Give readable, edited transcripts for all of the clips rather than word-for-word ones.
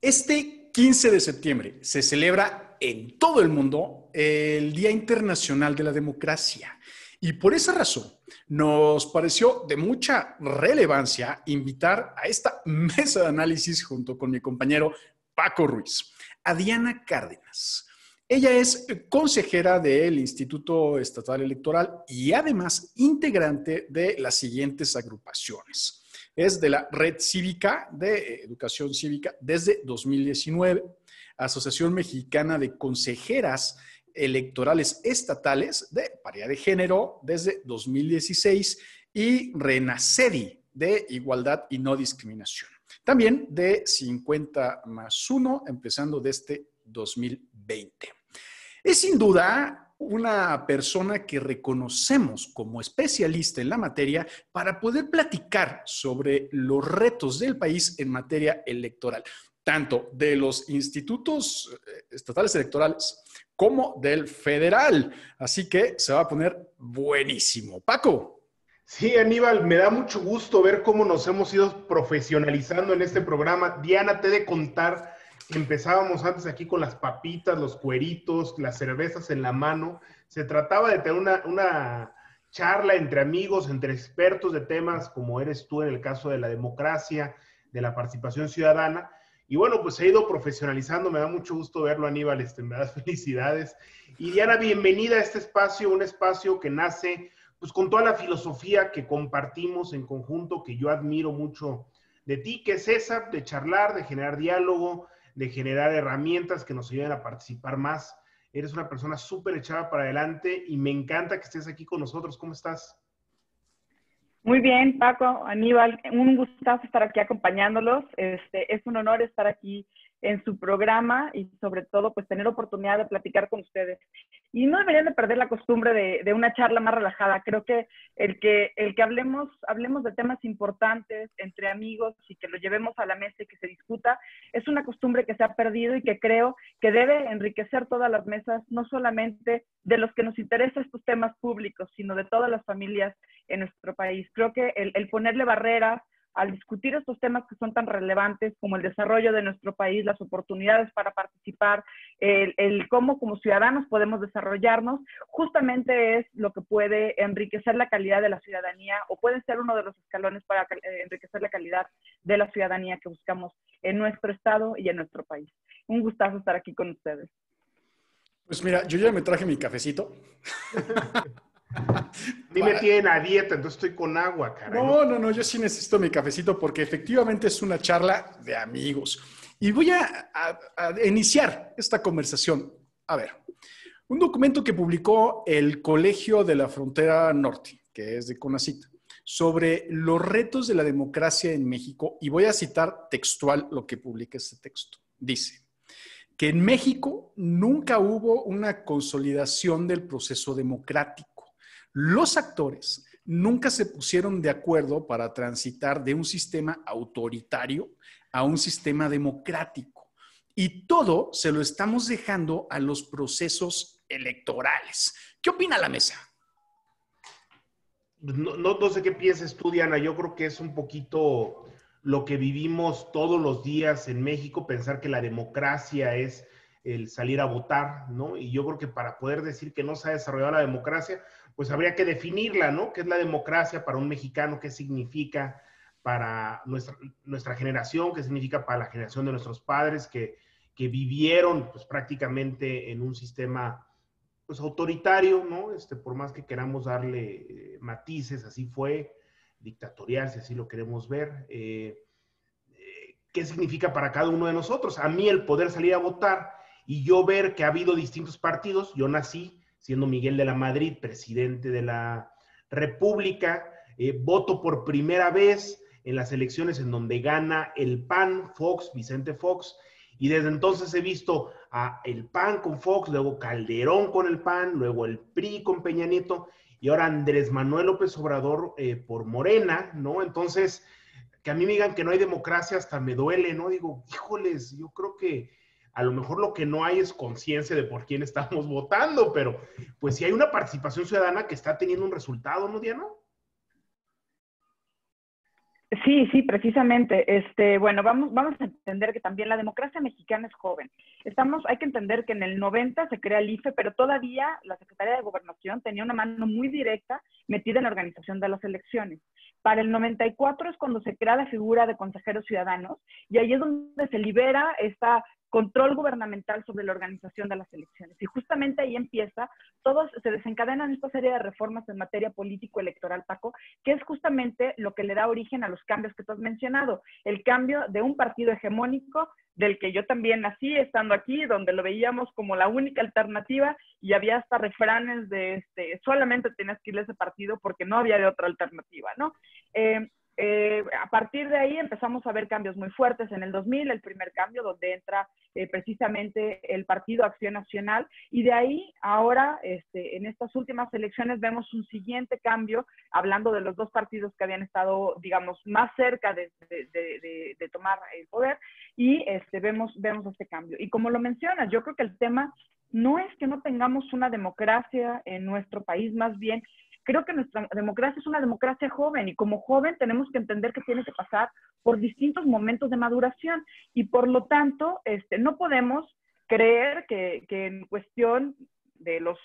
Este 15 de septiembre se celebra en todo el mundo el Día Internacional de la Democracia. Y por esa razón nos pareció de mucha relevancia invitar a esta mesa de análisis junto con mi compañero Paco Ruiz, a Diana Cárdenas. Ella es consejera del Instituto Estatal Electoral y además integrante de las siguientes agrupaciones. Es de la Red Cívica de Educación Cívica desde 2019, Asociación Mexicana de Consejeras Electorales Estatales de Paridad de Género desde 2016 y Renacedi de Igualdad y No Discriminación. También de 50+1, empezando desde 2020. Es sin duda una persona que reconocemos como especialista en la materia para poder platicar sobre los retos del país en materia electoral, tanto de los institutos estatales electorales como del federal. Así que se va a poner buenísimo. Paco. Sí, Aníbal, me da mucho gusto ver cómo nos hemos ido profesionalizando en este programa. Diana, te he de contar que empezábamos antes aquí con las papitas, los cueritos, las cervezas en la mano. Se trataba de tener una charla entre amigos, entre expertos de temas como eres tú en el caso de la democracia, de la participación ciudadana. Y bueno, pues se ha ido profesionalizando. Me da mucho gusto verlo, Aníbal. Me das felicidades. Y Diana, bienvenida a este espacio, un espacio que nace pues con toda la filosofía que compartimos en conjunto, que yo admiro mucho de ti, que es esa, de charlar, de generar diálogo, de generar herramientas que nos ayuden a participar más. Eres una persona súper echada para adelante y me encanta que estés aquí con nosotros. ¿Cómo estás? Muy bien, Paco, Aníbal, un gustazo estar aquí acompañándolos. Es un honor estar aquí en su programa y sobre todo pues tener oportunidad de platicar con ustedes. Y no deberían de perder la costumbre de una charla más relajada. Creo que el que hablemos de temas importantes entre amigos y que lo llevemos a la mesa y que se discuta, es una costumbre que se ha perdido y que creo que debe enriquecer todas las mesas, no solamente de los que nos interesan estos temas públicos, sino de todas las familias en nuestro país. Creo que el ponerle barreras al discutir estos temas que son tan relevantes como el desarrollo de nuestro país, las oportunidades para participar, el cómo como ciudadanos podemos desarrollarnos, justamente es lo que puede enriquecer la calidad de la ciudadanía o puede ser uno de los escalones para enriquecer la calidad de la ciudadanía que buscamos en nuestro estado y en nuestro país. Un gustazo estar aquí con ustedes. Pues mira, yo ya me traje mi cafecito. A mí me tienen a dieta, entonces estoy con agua, caray. No, yo sí necesito mi cafecito porque efectivamente es una charla de amigos. Y voy a iniciar esta conversación. A ver, un documento que publicó el Colegio de la Frontera Norte, que es de CONACYT, sobre los retos de la democracia en México, y voy a citar textual lo que publica este texto. Dice que en México nunca hubo una consolidación del proceso democrático. Los actores nunca se pusieron de acuerdo para transitar de un sistema autoritario a un sistema democrático. Y todo se lo estamos dejando a los procesos electorales. ¿Qué opina la mesa? No sé qué piensas tú, Diana. Yo creo que es un poquito lo que vivimos todos los días en México, pensar que la democracia es el salir a votar, ¿no? Y yo creo que para poder decir que no se ha desarrollado la democracia, pues habría que definirla, ¿no? ¿Qué es la democracia para un mexicano? ¿Qué significa para nuestra generación? ¿Qué significa para la generación de nuestros padres que vivieron pues prácticamente en un sistema pues autoritario, ¿no? Por más que queramos darle matices, así fue, dictatorial, si así lo queremos ver. ¿Qué significa para cada uno de nosotros? A mí el poder salir a votar y yo ver que ha habido distintos partidos. Yo nací siendo Miguel de la Madrid, presidente de la República, voto por primera vez en las elecciones en donde gana el PAN, Fox, Vicente Fox, y desde entonces he visto a el PAN con Fox, luego Calderón con el PAN, luego el PRI con Peña Nieto, y ahora Andrés Manuel López Obrador por Morena, ¿no? Entonces, que a mí me digan que no hay democracia hasta me duele, ¿no? Digo, híjoles, yo creo que a lo mejor lo que no hay es conciencia de por quién estamos votando, pero pues sí hay una participación ciudadana que está teniendo un resultado, ¿no, Diana? Sí, sí, precisamente. Bueno, vamos a entender que también la democracia mexicana es joven. Hay que entender que en el 90 se crea el IFE, pero todavía la Secretaría de Gobernación tenía una mano muy directa metida en la organización de las elecciones. Para el 94 es cuando se crea la figura de consejeros ciudadanos y ahí es donde se libera esta control gubernamental sobre la organización de las elecciones. Y justamente ahí se desencadenan esta serie de reformas en materia político-electoral, Paco, que es justamente lo que le da origen a los cambios que tú has mencionado. El cambio de un partido hegemónico, del que yo también nací estando aquí, donde lo veíamos como la única alternativa y había hasta refranes de solamente tenías que ir a ese partido porque no había de otra alternativa, ¿no? A partir de ahí empezamos a ver cambios muy fuertes. En el 2000, el primer cambio, donde entra precisamente el Partido Acción Nacional, y de ahí ahora, en estas últimas elecciones, vemos un siguiente cambio, hablando de los dos partidos que habían estado, digamos, más cerca de tomar el poder, y vemos este cambio. Y como lo mencionas, yo creo que el tema no es que no tengamos una democracia en nuestro país, más bien creo que nuestra democracia es una democracia joven y como joven tenemos que entender que tiene que pasar por distintos momentos de maduración y por lo tanto no podemos creer que en cuestión de los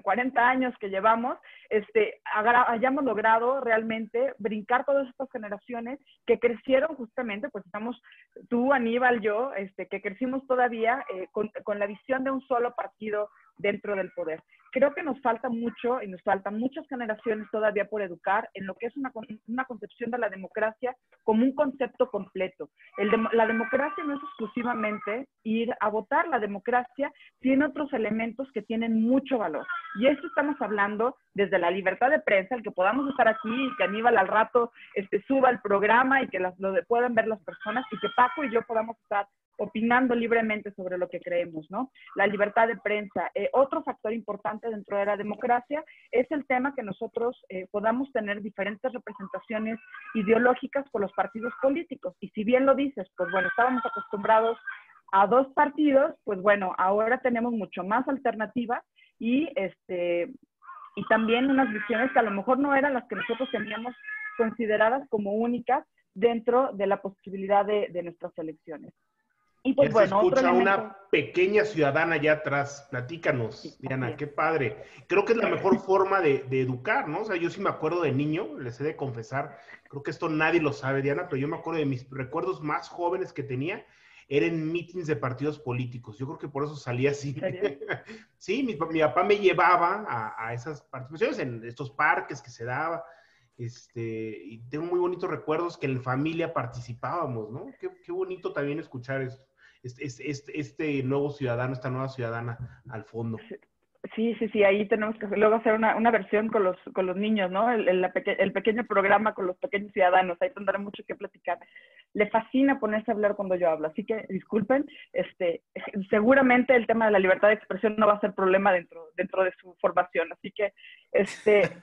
40 años que llevamos, hayamos logrado realmente brincar todas estas generaciones que crecieron justamente, pues estamos tú, Aníbal, yo, que crecimos todavía con la visión de un solo partido dentro del poder. Creo que nos falta mucho y nos faltan muchas generaciones todavía por educar en lo que es una concepción de la democracia como un concepto completo. La democracia no es exclusivamente ir a votar, la democracia tiene otros elementos que tienen mucho valor. Y esto estamos hablando desde la libertad de prensa, el que podamos estar aquí y que Aníbal al rato suba el programa y que lo puedan ver las personas y que Paco y yo podamos estar opinando libremente sobre lo que creemos, ¿no? La libertad de prensa. Otro factor importante dentro de la democracia es el tema que nosotros podamos tener diferentes representaciones ideológicas por los partidos políticos. Y si bien lo dices, pues bueno, estábamos acostumbrados a dos partidos, pues bueno, ahora tenemos mucho más alternativas y también unas visiones que a lo mejor no eran las que nosotros teníamos consideradas como únicas dentro de la posibilidad de nuestras elecciones. Y pues bueno, se escucha una pequeña ciudadana allá atrás. Platícanos, sí, Diana, qué padre. Creo que es la mejor forma de educar, ¿no? O sea, yo sí me acuerdo de niño, les he de confesar, creo que esto nadie lo sabe, Diana, pero yo me acuerdo de mis recuerdos más jóvenes que tenía, eran meetings de partidos políticos. Yo creo que por eso salí así. Sí, mi papá me llevaba a esas participaciones en estos parques que se daba. Y tengo muy bonitos recuerdos que en familia participábamos, ¿no? Qué bonito también escuchar esto. Este nuevo ciudadano, esta nueva ciudadana al fondo. Sí, ahí tenemos que luego hacer una versión con los niños, ¿no? El pequeño programa con los pequeños ciudadanos, ahí tendrá mucho que platicar. Le fascina ponerse a hablar cuando yo hablo, así que disculpen, seguramente el tema de la libertad de expresión no va a ser problema dentro de su formación, así que,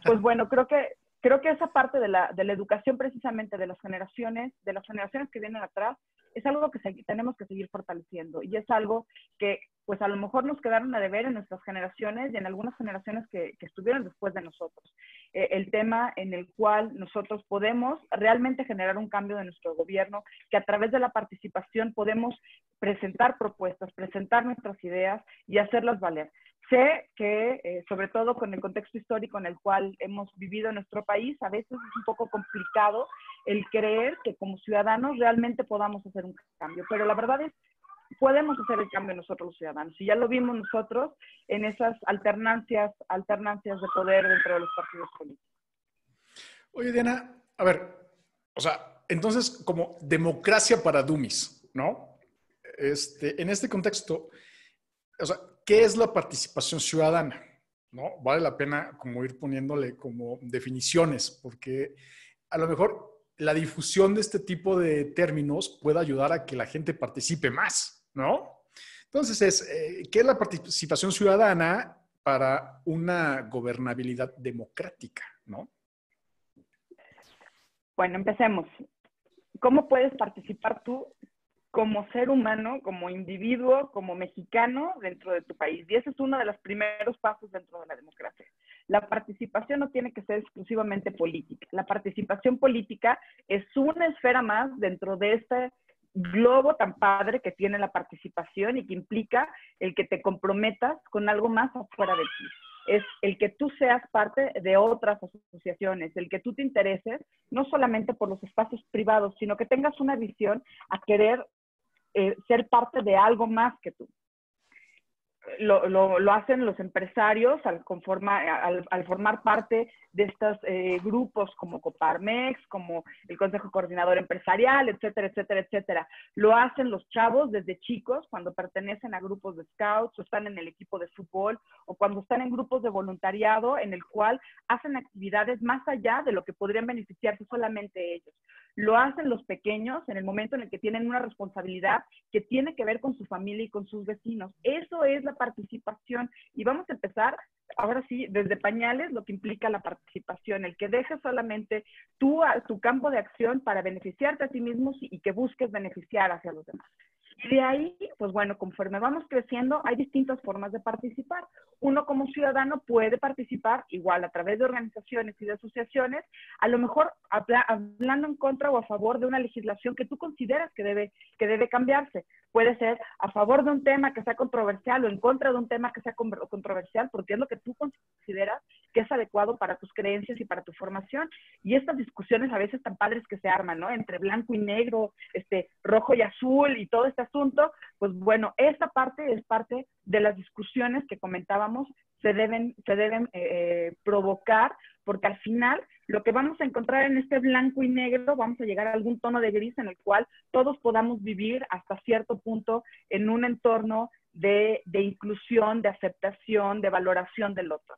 pues bueno, creo que esa parte de la educación precisamente de las generaciones que vienen atrás, es algo que tenemos que seguir fortaleciendo y es algo que pues a lo mejor nos quedaron a deber en nuestras generaciones y en algunas generaciones que estuvieron después de nosotros. El tema en el cual nosotros podemos realmente generar un cambio de nuestro gobierno, que a través de la participación podemos presentar propuestas, presentar nuestras ideas y hacerlas valer. Sé que, sobre todo con el contexto histórico en el cual hemos vivido en nuestro país, a veces es un poco complicado el creer que como ciudadanos realmente podamos hacer un cambio, pero la verdad es podemos hacer el cambio nosotros los ciudadanos. Y ya lo vimos nosotros en esas alternancias de poder dentro de los partidos políticos. Oye, Diana, a ver, o sea, entonces como democracia para dummies, ¿no? En este contexto, o sea, ¿qué es la participación ciudadana? ¿No? Vale la pena como ir poniéndole como definiciones, porque a lo mejor la difusión de este tipo de términos puede ayudar a que la gente participe más, ¿no? Entonces, ¿qué es la participación ciudadana para una gobernabilidad democrática, ¿no? Bueno, empecemos. ¿Cómo puedes participar tú como ser humano, como individuo, como mexicano dentro de tu país? Y ese es uno de los primeros pasos dentro de la democracia. la participación no tiene que ser exclusivamente política. La participación política es una esfera más dentro de este globo tan padre que tiene la participación y que implica el que te comprometas con algo más afuera de ti. Es el que tú seas parte de otras asociaciones, el que tú te intereses no solamente por los espacios privados, sino que tengas una visión a querer ser parte de algo más que tú. Lo hacen los empresarios al formar parte de estos grupos como Coparmex, como el Consejo Coordinador Empresarial, etcétera, etcétera, etcétera. Lo hacen los chavos desde chicos cuando pertenecen a grupos de scouts o están en el equipo de fútbol o cuando están en grupos de voluntariado en el cual hacen actividades más allá de lo que podrían beneficiarse solamente ellos. Lo hacen los pequeños en el momento en el que tienen una responsabilidad que tiene que ver con su familia y con sus vecinos. Eso es la participación. Y vamos a empezar, ahora sí, desde pañales, lo que implica la participación, el que dejes solamente tu campo de acción para beneficiarte a ti mismo y que busques beneficiar hacia los demás. Y de ahí, pues bueno, conforme vamos creciendo, hay distintas formas de participar. Uno como ciudadano puede participar igual a través de organizaciones y de asociaciones, a lo mejor hablando en contra o a favor de una legislación que tú consideras que debe cambiarse. Puede ser a favor de un tema que sea controversial o en contra de un tema que sea controversial, porque es lo que tú consideras que es adecuado para tus creencias y para tu formación. Y estas discusiones a veces tan padres que se arman, ¿no? Entre blanco y negro, rojo y azul y todo este asunto, pues bueno, esta parte es parte de las discusiones que comentábamos, se deben provocar, porque al final lo que vamos a encontrar en este blanco y negro, vamos a llegar a algún tono de gris en el cual todos podamos vivir hasta cierto punto en un entorno de inclusión, de aceptación, de valoración del otro.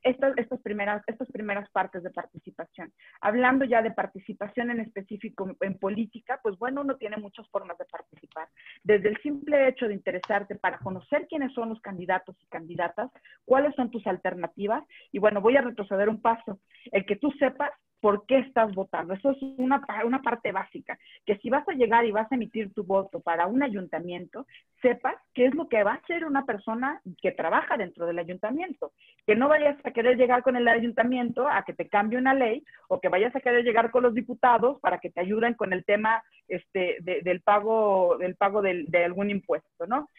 Estas primeras partes de participación. Hablando ya de participación en específico en política, pues bueno, uno tiene muchas formas de participar. Desde el simple hecho de interesarte para conocer quiénes son los candidatos y candidatas, cuáles son tus alternativas, y bueno, voy a retroceder un paso. El que tú sepas por qué estás votando. Eso es una parte básica, que si vas a llegar y vas a emitir tu voto para un ayuntamiento, sepas qué es lo que va a hacer una persona que trabaja dentro del ayuntamiento. Que no vayas a querer llegar con el ayuntamiento a que te cambie una ley, o que vayas a querer llegar con los diputados para que te ayuden con el tema del pago de algún impuesto, ¿no?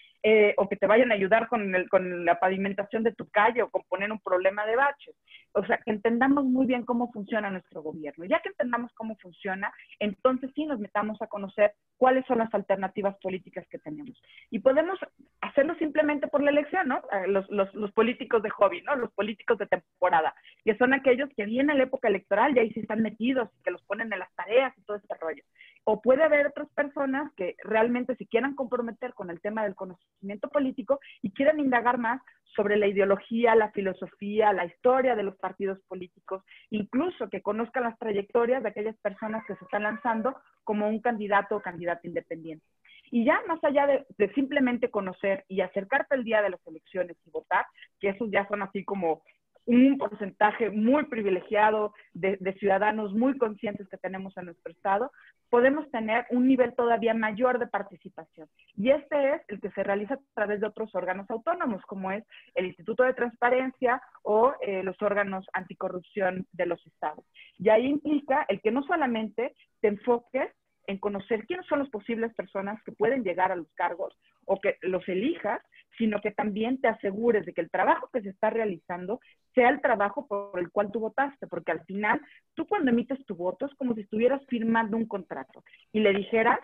O que te vayan a ayudar con la pavimentación de tu calle o con poner un problema de baches. O sea, que entendamos muy bien cómo funciona nuestro gobierno. Ya que entendamos cómo funciona, entonces sí nos metamos a conocer cuáles son las alternativas políticas que tenemos. Y podemos hacerlo simplemente por la elección, ¿no? Los políticos de hobby, ¿no? Los políticos de temporada, que son aquellos que viene la época electoral y ahí sí están metidos, que los ponen en las tareas y todo este rollo. O puede haber otras personas que realmente se quieran comprometer con el tema del conocimiento político y quieran indagar más sobre la ideología, la filosofía, la historia de los partidos políticos, incluso que conozcan las trayectorias de aquellas personas que se están lanzando como un candidato o candidata independiente. Y ya más allá de simplemente conocer y acercarte el día de las elecciones y votar, que esos ya son así como un porcentaje muy privilegiado de ciudadanos muy conscientes que tenemos en nuestro estado, podemos tener un nivel todavía mayor de participación. Y este es el que se realiza a través de otros órganos autónomos, como es el Instituto de Transparencia o los órganos anticorrupción de los estados. Y ahí implica el que no solamente te enfoques en conocer quiénes son las posibles personas que pueden llegar a los cargos o que los elijas, sino que también te asegures de que el trabajo que se está realizando sea el trabajo por el cual tú votaste, porque al final, tú cuando emites tu voto es como si estuvieras firmando un contrato y le dijeras,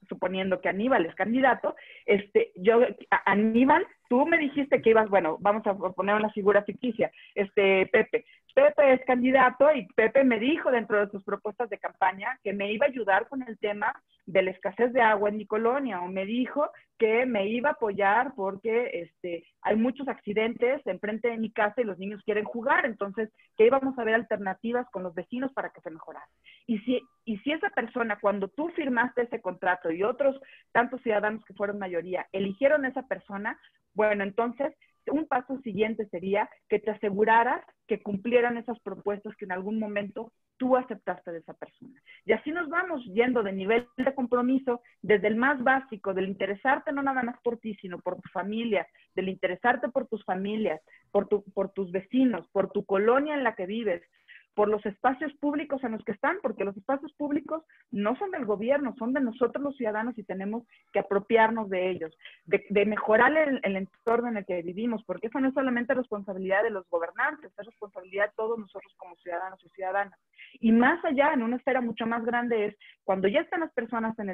suponiendo que Aníbal es candidato, Aníbal, tú me dijiste que ibas, bueno, vamos a poner una figura ficticia, Pepe es candidato y Pepe me dijo dentro de sus propuestas de campaña que me iba a ayudar con el tema de la escasez de agua en mi colonia, o me dijo que me iba a apoyar porque hay muchos accidentes enfrente de mi casa y los niños quieren jugar, entonces que íbamos a ver alternativas con los vecinos para que se mejorara. Y si esa persona, cuando tú firmaste ese contrato y otros tantos ciudadanos que fueron mayoría, eligieron a esa persona, bueno, entonces un paso siguiente sería que te aseguraras que cumplieran esas propuestas que en algún momento tú aceptaste de esa persona. Y así nos vamos yendo de nivel de compromiso, desde el más básico, del interesarte no nada más por ti, sino por tu familia, del interesarte por tus familias, por tus vecinos, por tu colonia en la que vives, por los espacios públicos en los que están, porque los espacios públicos no son del gobierno, son de nosotros los ciudadanos y tenemos que apropiarnos de ellos, de mejorar el entorno en el que vivimos, porque eso no es solamente responsabilidad de los gobernantes, es responsabilidad de todos nosotros como ciudadanos y ciudadanas. Y más allá, en una esfera mucho más grande, es cuando ya están las personas en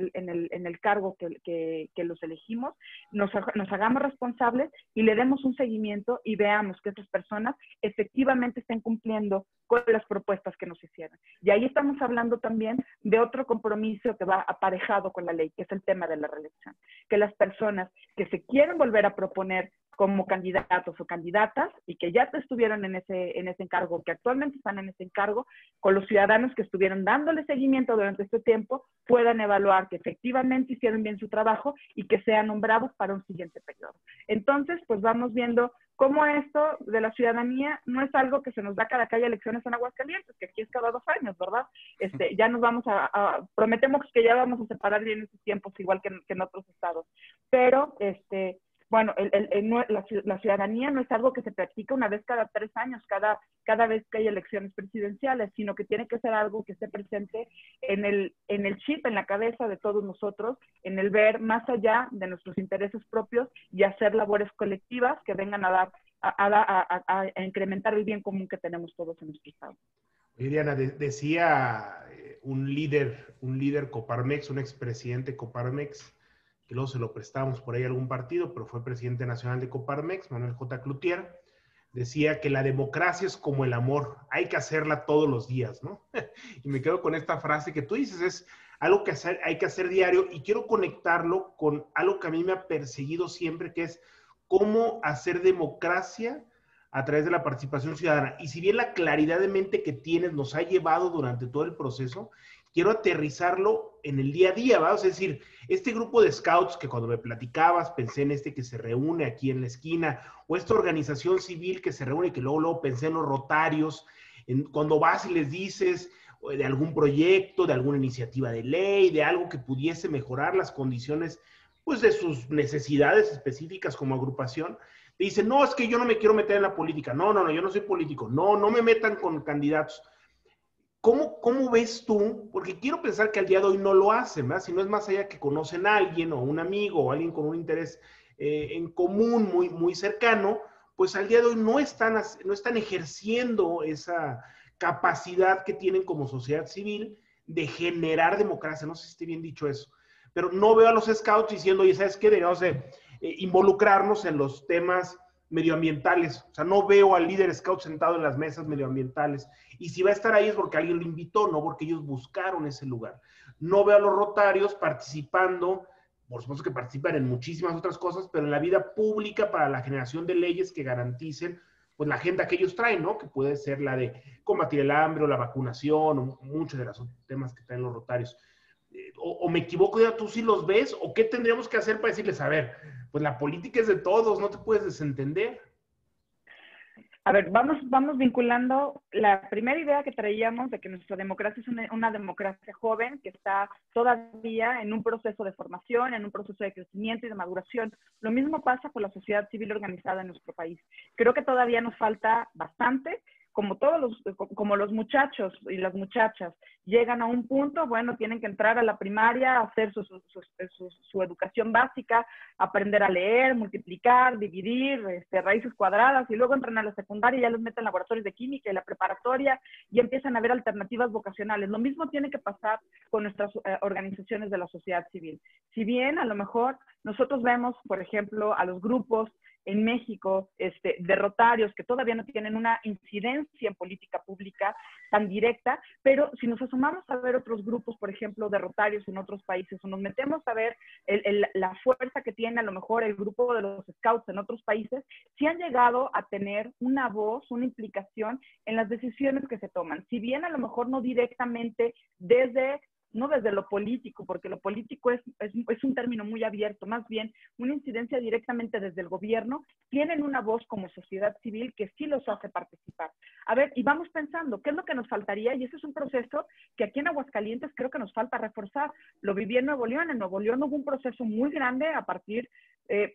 el cargo que los elegimos, nos hagamos responsables y le demos un seguimiento y veamos que esas personas efectivamente estén cumpliendo con las propuestas que nos hicieron. Y ahí estamos hablando también de otro compromiso que va aparejado con la ley, que es el tema de la reelección. Que las personas que se quieren volver a proponer como candidatos o candidatas y que ya estuvieron en ese encargo, que actualmente están en ese encargo, con los ciudadanos que estuvieron dándole seguimiento durante este tiempo, puedan evaluar que efectivamente hicieron bien su trabajo y que sean nombrados para un siguiente periodo. Entonces, pues vamos viendo cómo esto de la ciudadanía no es algo que se nos da cada que haya elecciones en Aguascalientes, que aquí es cada 2 años, ¿verdad? Ya nos vamos prometemos que ya vamos a separar bien esos tiempos, igual que en otros estados. Pero, bueno, la ciudadanía no es algo que se practica una vez cada 3 años, cada vez que hay elecciones presidenciales, sino que tiene que ser algo que esté presente en el chip, en la cabeza de todos nosotros, en el ver más allá de nuestros intereses propios y hacer labores colectivas que vengan a incrementar el bien común que tenemos todos en nuestro estado. Diana, decía un líder Coparmex, un expresidente Coparmex, que luego se lo prestamos por ahí a algún partido, pero fue presidente nacional de Coparmex, Manuel J. Cloutier, decía que la democracia es como el amor, hay que hacerla todos los días, ¿no? Y me quedo con esta frase que tú dices, es algo que hay que hacer diario, y quiero conectarlo con algo que a mí me ha perseguido siempre, que es cómo hacer democracia a través de la participación ciudadana. Y si bien la claridad de mente que tienes nos ha llevado durante todo el proceso, quiero aterrizarlo en el día a día, ¿va? Es decir, este grupo de scouts que cuando me platicabas pensé en este que se reúne aquí en la esquina, o esta organización civil que se reúne, que luego pensé en los rotarios, cuando vas y les dices de algún proyecto, de alguna iniciativa de ley, de algo que pudiese mejorar las condiciones, pues de sus necesidades específicas como agrupación, te dicen, no, es que yo no me quiero meter en la política, no, yo no soy político, no me metan con candidatos. ¿Cómo ves tú? Porque quiero pensar que al día de hoy no lo hacen, ¿verdad? Si no es más allá que conocen a alguien o un amigo o alguien con un interés en común muy, muy cercano, pues al día de hoy no están ejerciendo esa capacidad que tienen como sociedad civil de generar democracia. No sé si esté bien dicho eso, pero no veo a los scouts diciendo, oye, ¿sabes qué? Debemos involucrarnos en los temas medioambientales. O sea, no veo al líder scout sentado en las mesas medioambientales. Y si va a estar ahí es porque alguien lo invitó, no porque ellos buscaron ese lugar. No veo a los rotarios participando, por supuesto que participan en muchísimas otras cosas, pero en la vida pública para la generación de leyes que garanticen pues la agenda que ellos traen, ¿no? Que puede ser la de combatir el hambre o la vacunación o muchos de los temas que traen los rotarios. O me equivoco, ya tú sí los ves, o qué tendríamos que hacer para decirles, a ver, pues la política es de todos, no te puedes desentender. A ver, vamos vinculando la primera idea que traíamos de que nuestra democracia es una democracia joven que está todavía en un proceso de formación, en un proceso de crecimiento y de maduración. Lo mismo pasa con la sociedad civil organizada en nuestro país. Creo que todavía nos falta bastante. Como los muchachos y las muchachas llegan a un punto, bueno, tienen que entrar a la primaria, hacer su educación básica, aprender a leer, multiplicar, dividir, raíces cuadradas, y luego entran a la secundaria y ya les meten laboratorios de química y la preparatoria y empiezan a ver alternativas vocacionales. Lo mismo tiene que pasar con nuestras organizaciones de la sociedad civil. Si bien a lo mejor nosotros vemos, por ejemplo, a los grupos en México, de rotarios que todavía no tienen una incidencia en política pública tan directa, pero si nos asomamos a ver otros grupos, por ejemplo, de rotarios en otros países, o nos metemos a ver la fuerza que tiene a lo mejor el grupo de los scouts en otros países, sí han llegado a tener una voz, una implicación en las decisiones que se toman. Si bien a lo mejor no directamente desde no desde lo político, porque lo político es un término muy abierto, más bien una incidencia directamente desde el gobierno, tienen una voz como sociedad civil que sí los hace participar. A ver, y vamos pensando, ¿qué es lo que nos faltaría? Y ese es un proceso que aquí en Aguascalientes creo que nos falta reforzar. Lo viví en Nuevo León hubo un proceso muy grande a partir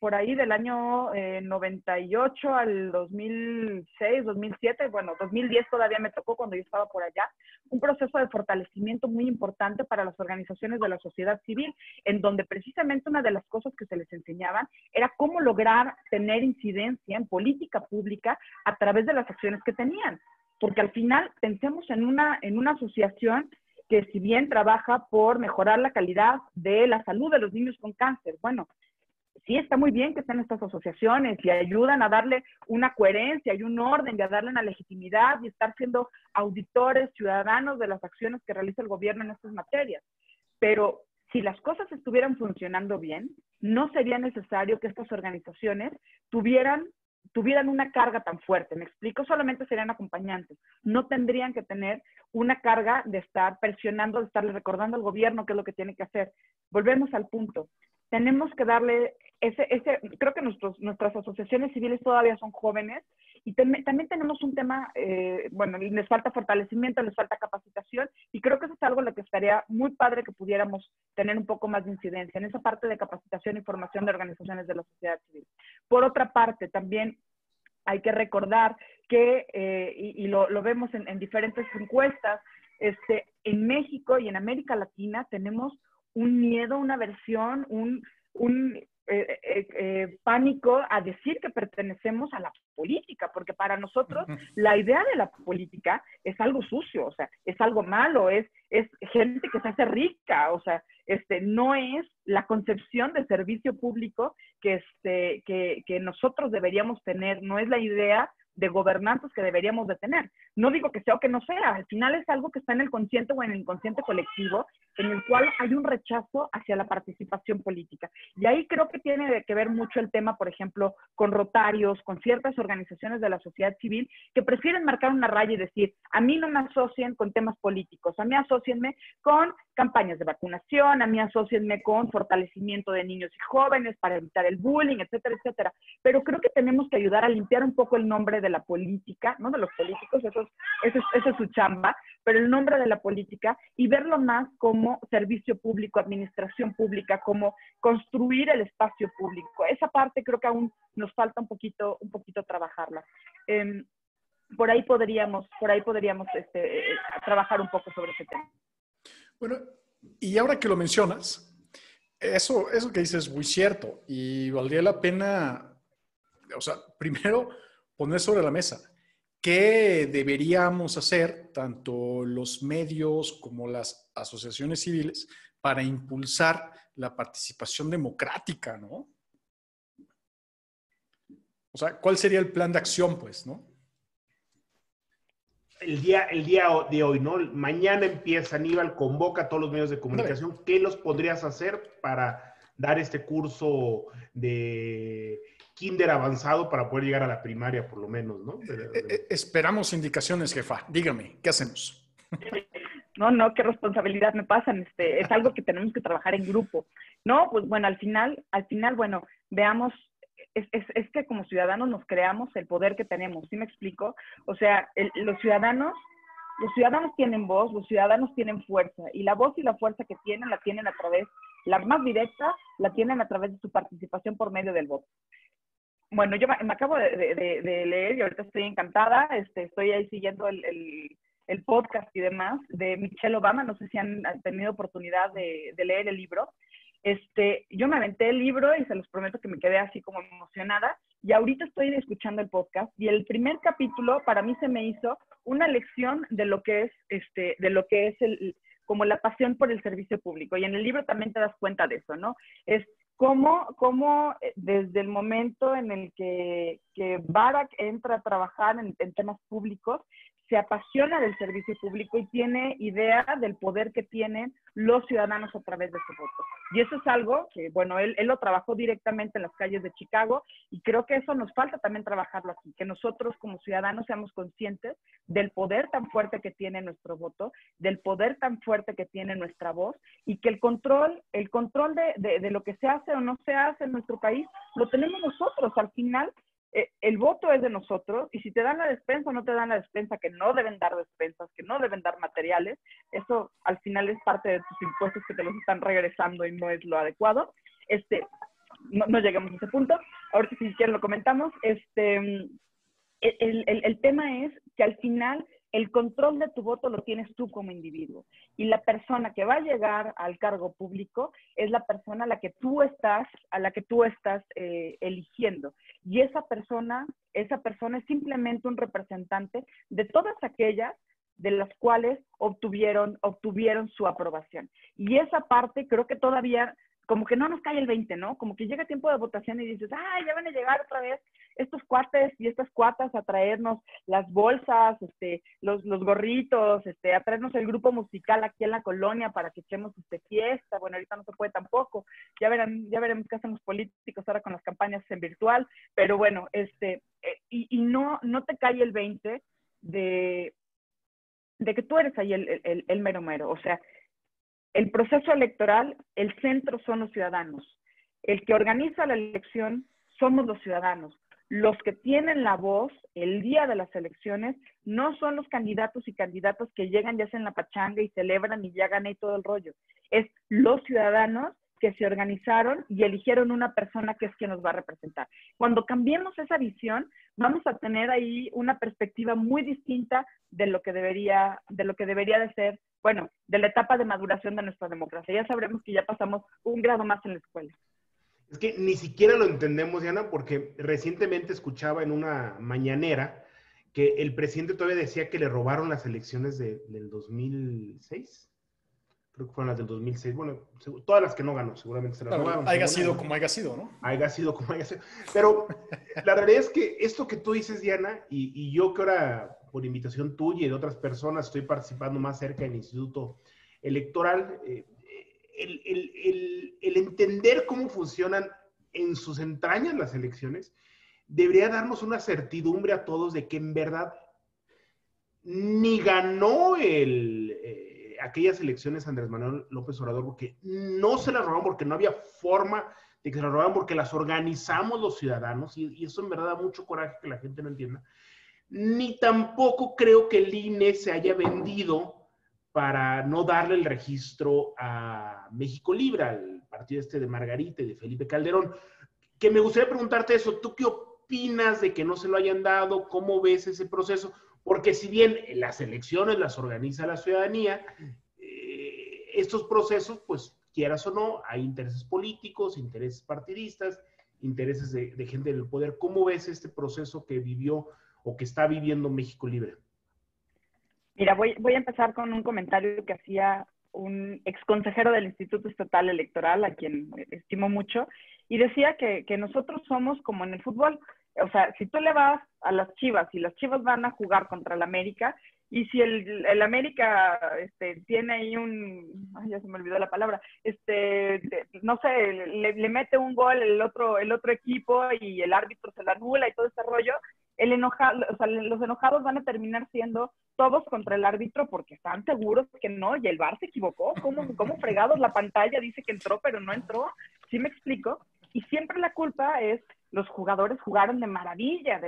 por ahí del año 98 al 2006, 2007, bueno, 2010 todavía me tocó cuando yo estaba por allá, un proceso de fortalecimiento muy importante para las organizaciones de la sociedad civil, en donde precisamente una de las cosas que se les enseñaban era cómo lograr tener incidencia en política pública a través de las acciones que tenían. Porque al final pensemos en una asociación que si bien trabaja por mejorar la calidad de la salud de los niños con cáncer, bueno, sí está muy bien que estén estas asociaciones y ayudan a darle una coherencia y un orden y a darle una legitimidad y estar siendo auditores ciudadanos de las acciones que realiza el gobierno en estas materias. Pero si las cosas estuvieran funcionando bien, no sería necesario que estas organizaciones tuvieran una carga tan fuerte. Me explico, solamente serían acompañantes. No tendrían que tener una carga de estar presionando, de estarle recordando al gobierno qué es lo que tiene que hacer. Volvemos al punto. Tenemos que darle creo que nuestras asociaciones civiles todavía son jóvenes y también tenemos un tema, bueno, les falta fortalecimiento, les falta capacitación y creo que eso es algo en lo que estaría muy padre que pudiéramos tener un poco más de incidencia en esa parte de capacitación y formación de organizaciones de la sociedad civil. Por otra parte, también hay que recordar que, y lo vemos en diferentes encuestas, en México y en América Latina tenemos un miedo, una aversión, un pánico a decir que pertenecemos a la política, porque para nosotros la idea de la política es algo sucio, o sea, es algo malo, es gente que se hace rica, o sea, no es la concepción de servicio público que nosotros deberíamos tener, no es la idea de gobernantes que deberíamos de tener. No digo que sea o que no sea, al final es algo que está en el consciente o en el inconsciente colectivo, en el cual hay un rechazo hacia la participación política. Y ahí creo que tiene que ver mucho el tema, por ejemplo, con Rotarios, con ciertas organizaciones de la sociedad civil que prefieren marcar una raya y decir, a mí no me asocien con temas políticos, a mí asócienme con campañas de vacunación, a mí asócienme con fortalecimiento de niños y jóvenes para evitar el bullying, etcétera, etcétera. Pero creo que tenemos que ayudar a limpiar un poco el nombre de la política, no de los políticos, eso es su chamba, pero el nombre de la política y verlo más como servicio público, administración pública, como construir el espacio público. Esa parte creo que aún nos falta un poquito trabajarla. Por ahí podríamos trabajar un poco sobre ese tema. Bueno, y ahora que lo mencionas, eso que dices es muy cierto y valdría la pena, o sea, primero poner sobre la mesa qué deberíamos hacer, tanto los medios como las asociaciones civiles, para impulsar la participación democrática, ¿no? O sea, ¿cuál sería el plan de acción, pues, no? El día de hoy, ¿no? Mañana empieza, Aníbal, convoca a todos los medios de comunicación. ¿Qué los podrías hacer para dar este curso de kinder avanzado para poder llegar a la primaria, por lo menos, ¿no? Esperamos indicaciones, jefa. Dígame, ¿qué hacemos? No, qué responsabilidad me pasan. Es algo que tenemos que trabajar en grupo. No, pues bueno, al final, bueno, veamos, es que como ciudadanos nos creamos el poder que tenemos, ¿sí me explico? O sea, los ciudadanos tienen voz, los ciudadanos tienen fuerza, y la voz y la fuerza que tienen, la tienen a través, la más directa, la tienen a través de su participación por medio del voto. Bueno, yo me acabo de leer y ahorita estoy encantada, estoy ahí siguiendo el podcast y demás de Michelle Obama, no sé si han tenido oportunidad de leer el libro. Yo me aventé el libro y se los prometo que me quedé así como emocionada, y ahorita estoy escuchando el podcast y el primer capítulo para mí se me hizo una lección de lo que es como la pasión por el servicio público, y en el libro también te das cuenta de eso, ¿no? Es cómo desde el momento en el que Barack entra a trabajar en temas públicos, se apasiona del servicio público y tiene idea del poder que tienen los ciudadanos a través de su voto. Y eso es algo que, bueno, él lo trabajó directamente en las calles de Chicago y creo que eso nos falta también trabajarlo aquí, que nosotros como ciudadanos seamos conscientes del poder tan fuerte que tiene nuestro voto, del poder tan fuerte que tiene nuestra voz y que el control de lo que se hace o no se hace en nuestro país lo tenemos nosotros. Al final, el voto es de nosotros y si te dan la despensa o no te dan la despensa, que no deben dar despensas, que no deben dar materiales, eso al final es parte de tus impuestos que te los están regresando y no es lo adecuado. No llegamos a ese punto. Ahorita si quieren lo comentamos. El tema es que al final el control de tu voto lo tienes tú como individuo. Y la persona que va a llegar al cargo público es la persona a la que tú estás eligiendo. Y esa persona es simplemente un representante de todas aquellas de las cuales obtuvieron su aprobación. Y esa parte creo que todavía como que no nos cae el 20, ¿no? Como que llega tiempo de votación y dices, ya van a llegar otra vez estos cuates y estas cuatas a traernos las bolsas, los gorritos, a traernos el grupo musical aquí en la colonia para que echemos fiesta. Bueno, ahorita no se puede tampoco. Ya veremos qué hacen los políticos ahora con las campañas en virtual. Pero bueno, y no te cae el 20 de que tú eres ahí el mero mero. O sea, el proceso electoral, el centro son los ciudadanos. El que organiza la elección somos los ciudadanos. Los que tienen la voz el día de las elecciones no son los candidatos y candidatas que llegan, ya hacen la pachanga y celebran y ya gané todo el rollo. Es los ciudadanos que se organizaron y eligieron una persona que es quien nos va a representar. Cuando cambiemos esa visión, vamos a tener ahí una perspectiva muy distinta de lo que debería de ser, bueno, de la etapa de maduración de nuestra democracia. Ya sabremos que ya pasamos un grado más en la escuela. Es que ni siquiera lo entendemos, Diana, porque recientemente escuchaba en una mañanera que el presidente todavía decía que le robaron las elecciones del 2006. Creo que fueron las del 2006. Bueno, todas las que no ganó, seguramente se las robaron. Haya sido como haya sido, ¿no? Haya sido como haya sido. Pero la realidad es que esto que tú dices, Diana, y yo que ahora, por invitación tuya y de otras personas, estoy participando más cerca del Instituto Electoral, el entender cómo funcionan en sus entrañas las elecciones, debería darnos una certidumbre a todos de que en verdad ni ganó aquellas elecciones Andrés Manuel López Obrador porque no se las robaron, porque no había forma de que se las robaran, porque las organizamos los ciudadanos, y eso en verdad da mucho coraje que la gente no entienda. Ni tampoco creo que el INE se haya vendido para no darle el registro a México Libre, al partido de Margarita y de Felipe Calderón. Que me gustaría preguntarte eso, ¿tú qué opinas de que no se lo hayan dado? ¿Cómo ves ese proceso? Porque si bien las elecciones las organiza la ciudadanía, estos procesos, pues quieras o no, hay intereses políticos, intereses partidistas, intereses de gente del poder. ¿Cómo ves este proceso que vivió o que está viviendo México Libre? Mira, voy a empezar con un comentario que hacía un exconsejero del Instituto Estatal Electoral, a quien estimo mucho, y decía que nosotros somos como en el fútbol. O sea, si tú le vas a las Chivas y las Chivas van a jugar contra el América, y si el América tiene ahí ya se me olvidó la palabra, no sé, le mete un gol el otro equipo y el árbitro se la anula y todo ese rollo, los enojados van a terminar siendo todos contra el árbitro porque están seguros que no, y el VAR se equivocó. ¿Cómo fregados la pantalla dice que entró, pero no entró? ¿Sí me explico? Y siempre la culpa es, los jugadores jugaron de maravilla,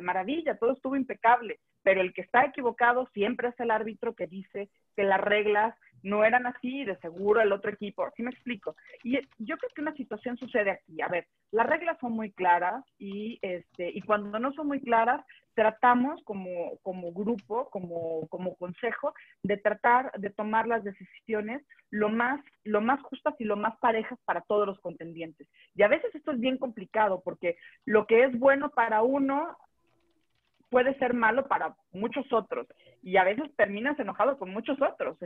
todo estuvo impecable, pero el que está equivocado siempre es el árbitro que dice que las reglas no eran así, de seguro el otro equipo. ¿Sí me explico? Y yo creo que una situación sucede aquí. A ver, las reglas son muy claras y cuando no son muy claras, tratamos como grupo, como consejo, de tratar de tomar las decisiones lo más justas y lo más parejas para todos los contendientes. Y a veces esto es bien complicado porque lo que es bueno para uno puede ser malo para muchos otros y a veces terminas enojado con muchos otros.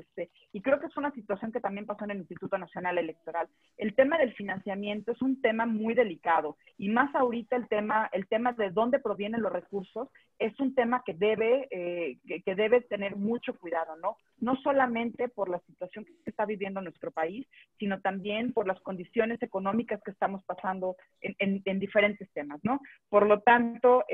Y creo que es una situación que también pasó en el Instituto Nacional Electoral. El tema del financiamiento es un tema muy delicado y más ahorita el tema de dónde provienen los recursos es un tema que debe tener mucho cuidado, ¿no? No solamente por la situación que está viviendo nuestro país, sino también por las condiciones económicas que estamos pasando en diferentes temas, ¿no? Por lo tanto,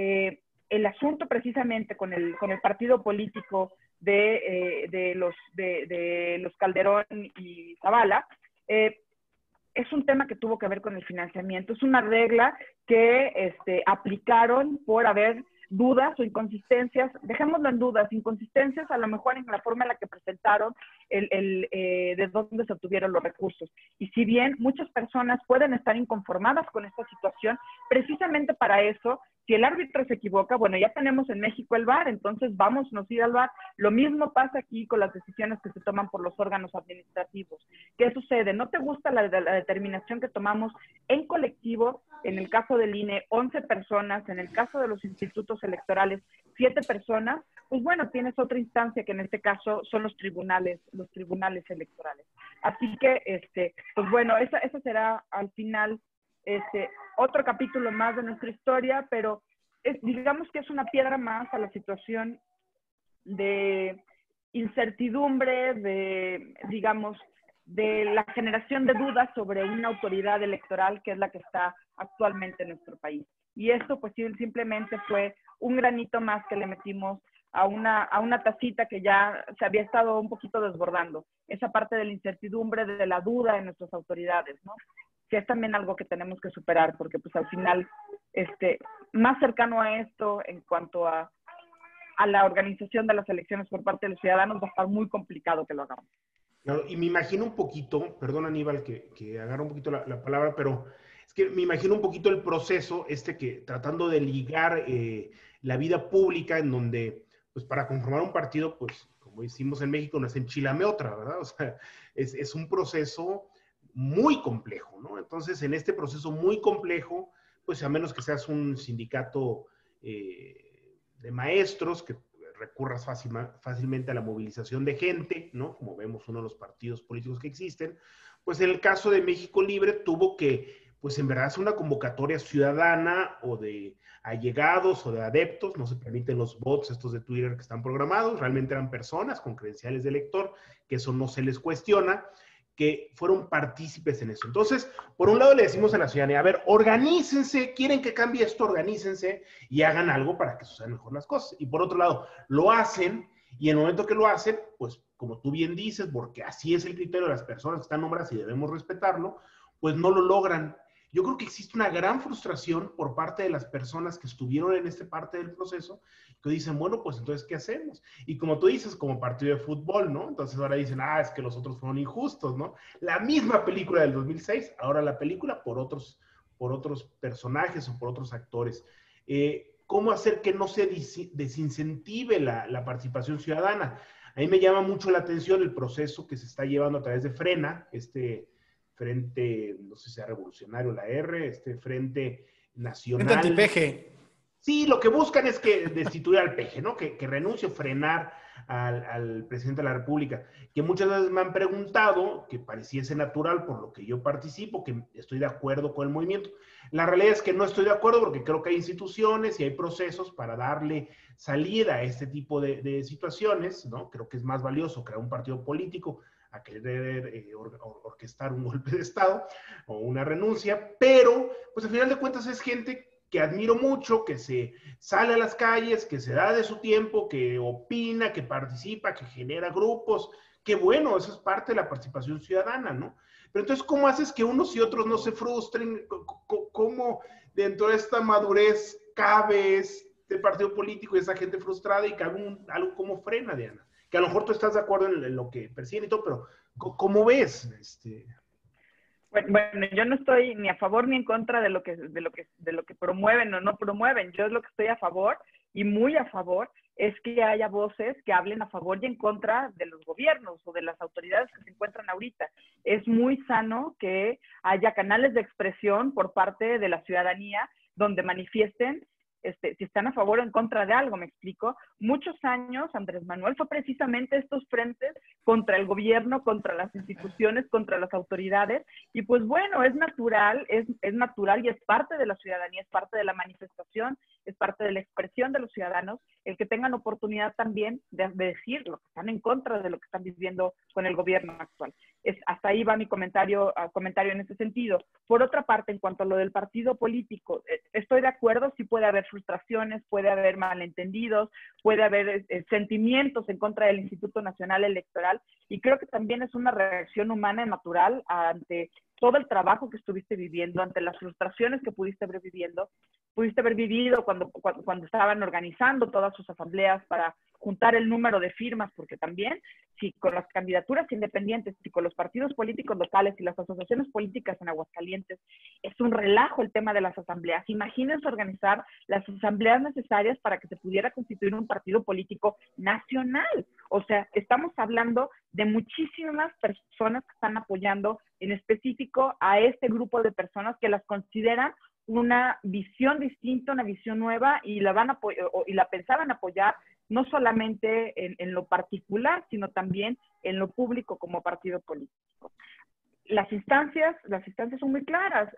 el asunto precisamente con el partido político de los Calderón y Zavala, es un tema que tuvo que ver con el financiamiento. Es una regla que aplicaron por haber dudas o inconsistencias, dejémoslo en dudas, inconsistencias a lo mejor en la forma en la que presentaron de dónde se obtuvieron los recursos. Y si bien muchas personas pueden estar inconformadas con esta situación, precisamente para eso, si el árbitro se equivoca, bueno, ya tenemos en México el VAR, entonces vámonos a ir al VAR. Lo mismo pasa aquí con las decisiones que se toman por los órganos administrativos. ¿Qué sucede? ¿No te gusta la determinación que tomamos en colectivo? En el caso del INE, 11 personas, en el caso de los institutos electorales, 7 personas, pues bueno, tienes otra instancia que en este caso son los tribunales electorales. Así que, pues bueno, esa será al final otro capítulo más de nuestra historia, pero digamos que es una piedra más a la situación de incertidumbre, de la generación de dudas sobre una autoridad electoral que es la que está actualmente en nuestro país. Y esto pues simplemente fue un granito más que le metimos a una tacita que ya se había estado un poquito desbordando. Esa parte de la incertidumbre, de la duda de nuestras autoridades, ¿no? Que es también algo que tenemos que superar, porque pues al final, más cercano a esto en cuanto a la organización de las elecciones por parte de los ciudadanos, va a estar muy complicado que lo hagamos. Claro, y me imagino un poquito, perdón Aníbal que agarra un poquito la palabra, pero es que me imagino un poquito el proceso que tratando de ligar la vida pública en donde, pues para conformar un partido, pues como hicimos en México, no es enchilame otra, ¿verdad? O sea, es un proceso muy complejo, ¿no? Entonces, en este proceso muy complejo, pues a menos que seas un sindicato de maestros, que recurras fácilmente a la movilización de gente, ¿no? Como vemos uno de los partidos políticos que existen, pues en el caso de México Libre tuvo que, pues en verdad, hacer una convocatoria ciudadana o de allegados o de adeptos, no se permiten los bots estos de Twitter que están programados, realmente eran personas con credenciales de elector, que eso no se les cuestiona, que fueron partícipes en eso. Entonces, por un lado le decimos a la ciudadanía, a ver, organícense, quieren que cambie esto, organícense y hagan algo para que sucedan mejor las cosas. Y por otro lado, lo hacen y en el momento que lo hacen, pues como tú bien dices, porque así es el criterio de las personas que están nombradas y debemos respetarlo, pues no lo logran. Yo creo que existe una gran frustración por parte de las personas que estuvieron en esta parte del proceso, que dicen, bueno, pues entonces, ¿qué hacemos? Y como tú dices, como partido de fútbol, ¿no? Entonces ahora dicen, es que los otros fueron injustos, ¿no? La misma película del 2006, ahora la película por otros personajes o por otros actores. ¿Cómo hacer que no se desincentive la participación ciudadana? A mí me llama mucho la atención el proceso que se está llevando a través de Frena, Frente, no sé si sea revolucionario la R, Frente Nacional. Frente antipeje. Sí, lo que buscan es que destituir al peje, ¿no? Que renuncie, frenar al presidente de la República. Que muchas veces me han preguntado, que pareciese natural por lo que yo participo, que estoy de acuerdo con el movimiento. La realidad es que no estoy de acuerdo porque creo que hay instituciones y hay procesos para darle salida a este tipo de situaciones, ¿no? Creo que es más valioso crear un partido político a querer orquestar un golpe de Estado o una renuncia, pero pues al final de cuentas es gente que admiro mucho, que se sale a las calles, que se da de su tiempo, que opina, que participa, que genera grupos. Qué bueno, eso es parte de la participación ciudadana, ¿no? Pero entonces, ¿cómo haces que unos y otros no se frustren? ¿Cómo dentro de esta madurez cabe este partido político y esa gente frustrada y cabe algo como Frena, Diana? Que a lo mejor tú estás de acuerdo en lo que persiguen y todo, pero ¿cómo ves? Bueno, yo no estoy ni a favor ni en contra de lo que promueven o no promueven. Yo es lo que estoy a favor y muy a favor es que haya voces que hablen a favor y en contra de los gobiernos o de las autoridades que se encuentran ahorita. Es muy sano que haya canales de expresión por parte de la ciudadanía donde manifiesten si están a favor o en contra de algo, ¿me explico? Muchos años Andrés Manuel fue precisamente estos frentes contra el gobierno, contra las instituciones, contra las autoridades, y pues bueno, es natural y es parte de la ciudadanía, es parte de la manifestación, es parte de la expresión de los ciudadanos, el que tengan oportunidad también de decir lo que están en contra de lo que están viviendo con el gobierno actual. Hasta ahí va mi comentario en ese sentido. Por otra parte, en cuanto a lo del partido político, estoy de acuerdo, sí puede haber frustraciones, puede haber malentendidos, puede haber sentimientos en contra del Instituto Nacional Electoral, y creo que también es una reacción humana y natural ante todo el trabajo que estuviste viviendo, ante las frustraciones que pudiste haber vivido cuando estaban organizando todas sus asambleas para juntar el número de firmas, porque también, si con las candidaturas independientes, si con los partidos políticos locales y las asociaciones políticas en Aguascalientes, es un relajo el tema de las asambleas. Imagínense organizar las asambleas necesarias para que se pudiera constituir un partido político nacional. O sea, estamos hablando de muchísimas personas que están apoyando en específico a este grupo de personas que las consideran una visión distinta, una visión nueva, y la pensaban apoyar no solamente en lo particular, sino también en lo público como partido político. Las instancias son muy claras.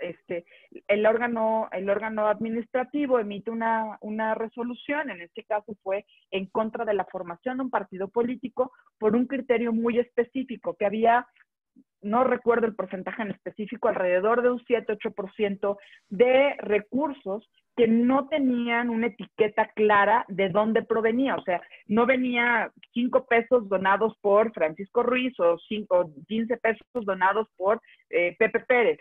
El órgano administrativo emite una resolución, en este caso fue en contra de la formación de un partido político por un criterio muy específico, que había, no recuerdo el porcentaje en específico, alrededor de un 7-8% de recursos que no tenían una etiqueta clara de dónde provenía. O sea, no venía 5 pesos donados por Francisco Ruiz o 15 pesos donados por Pepe Pérez.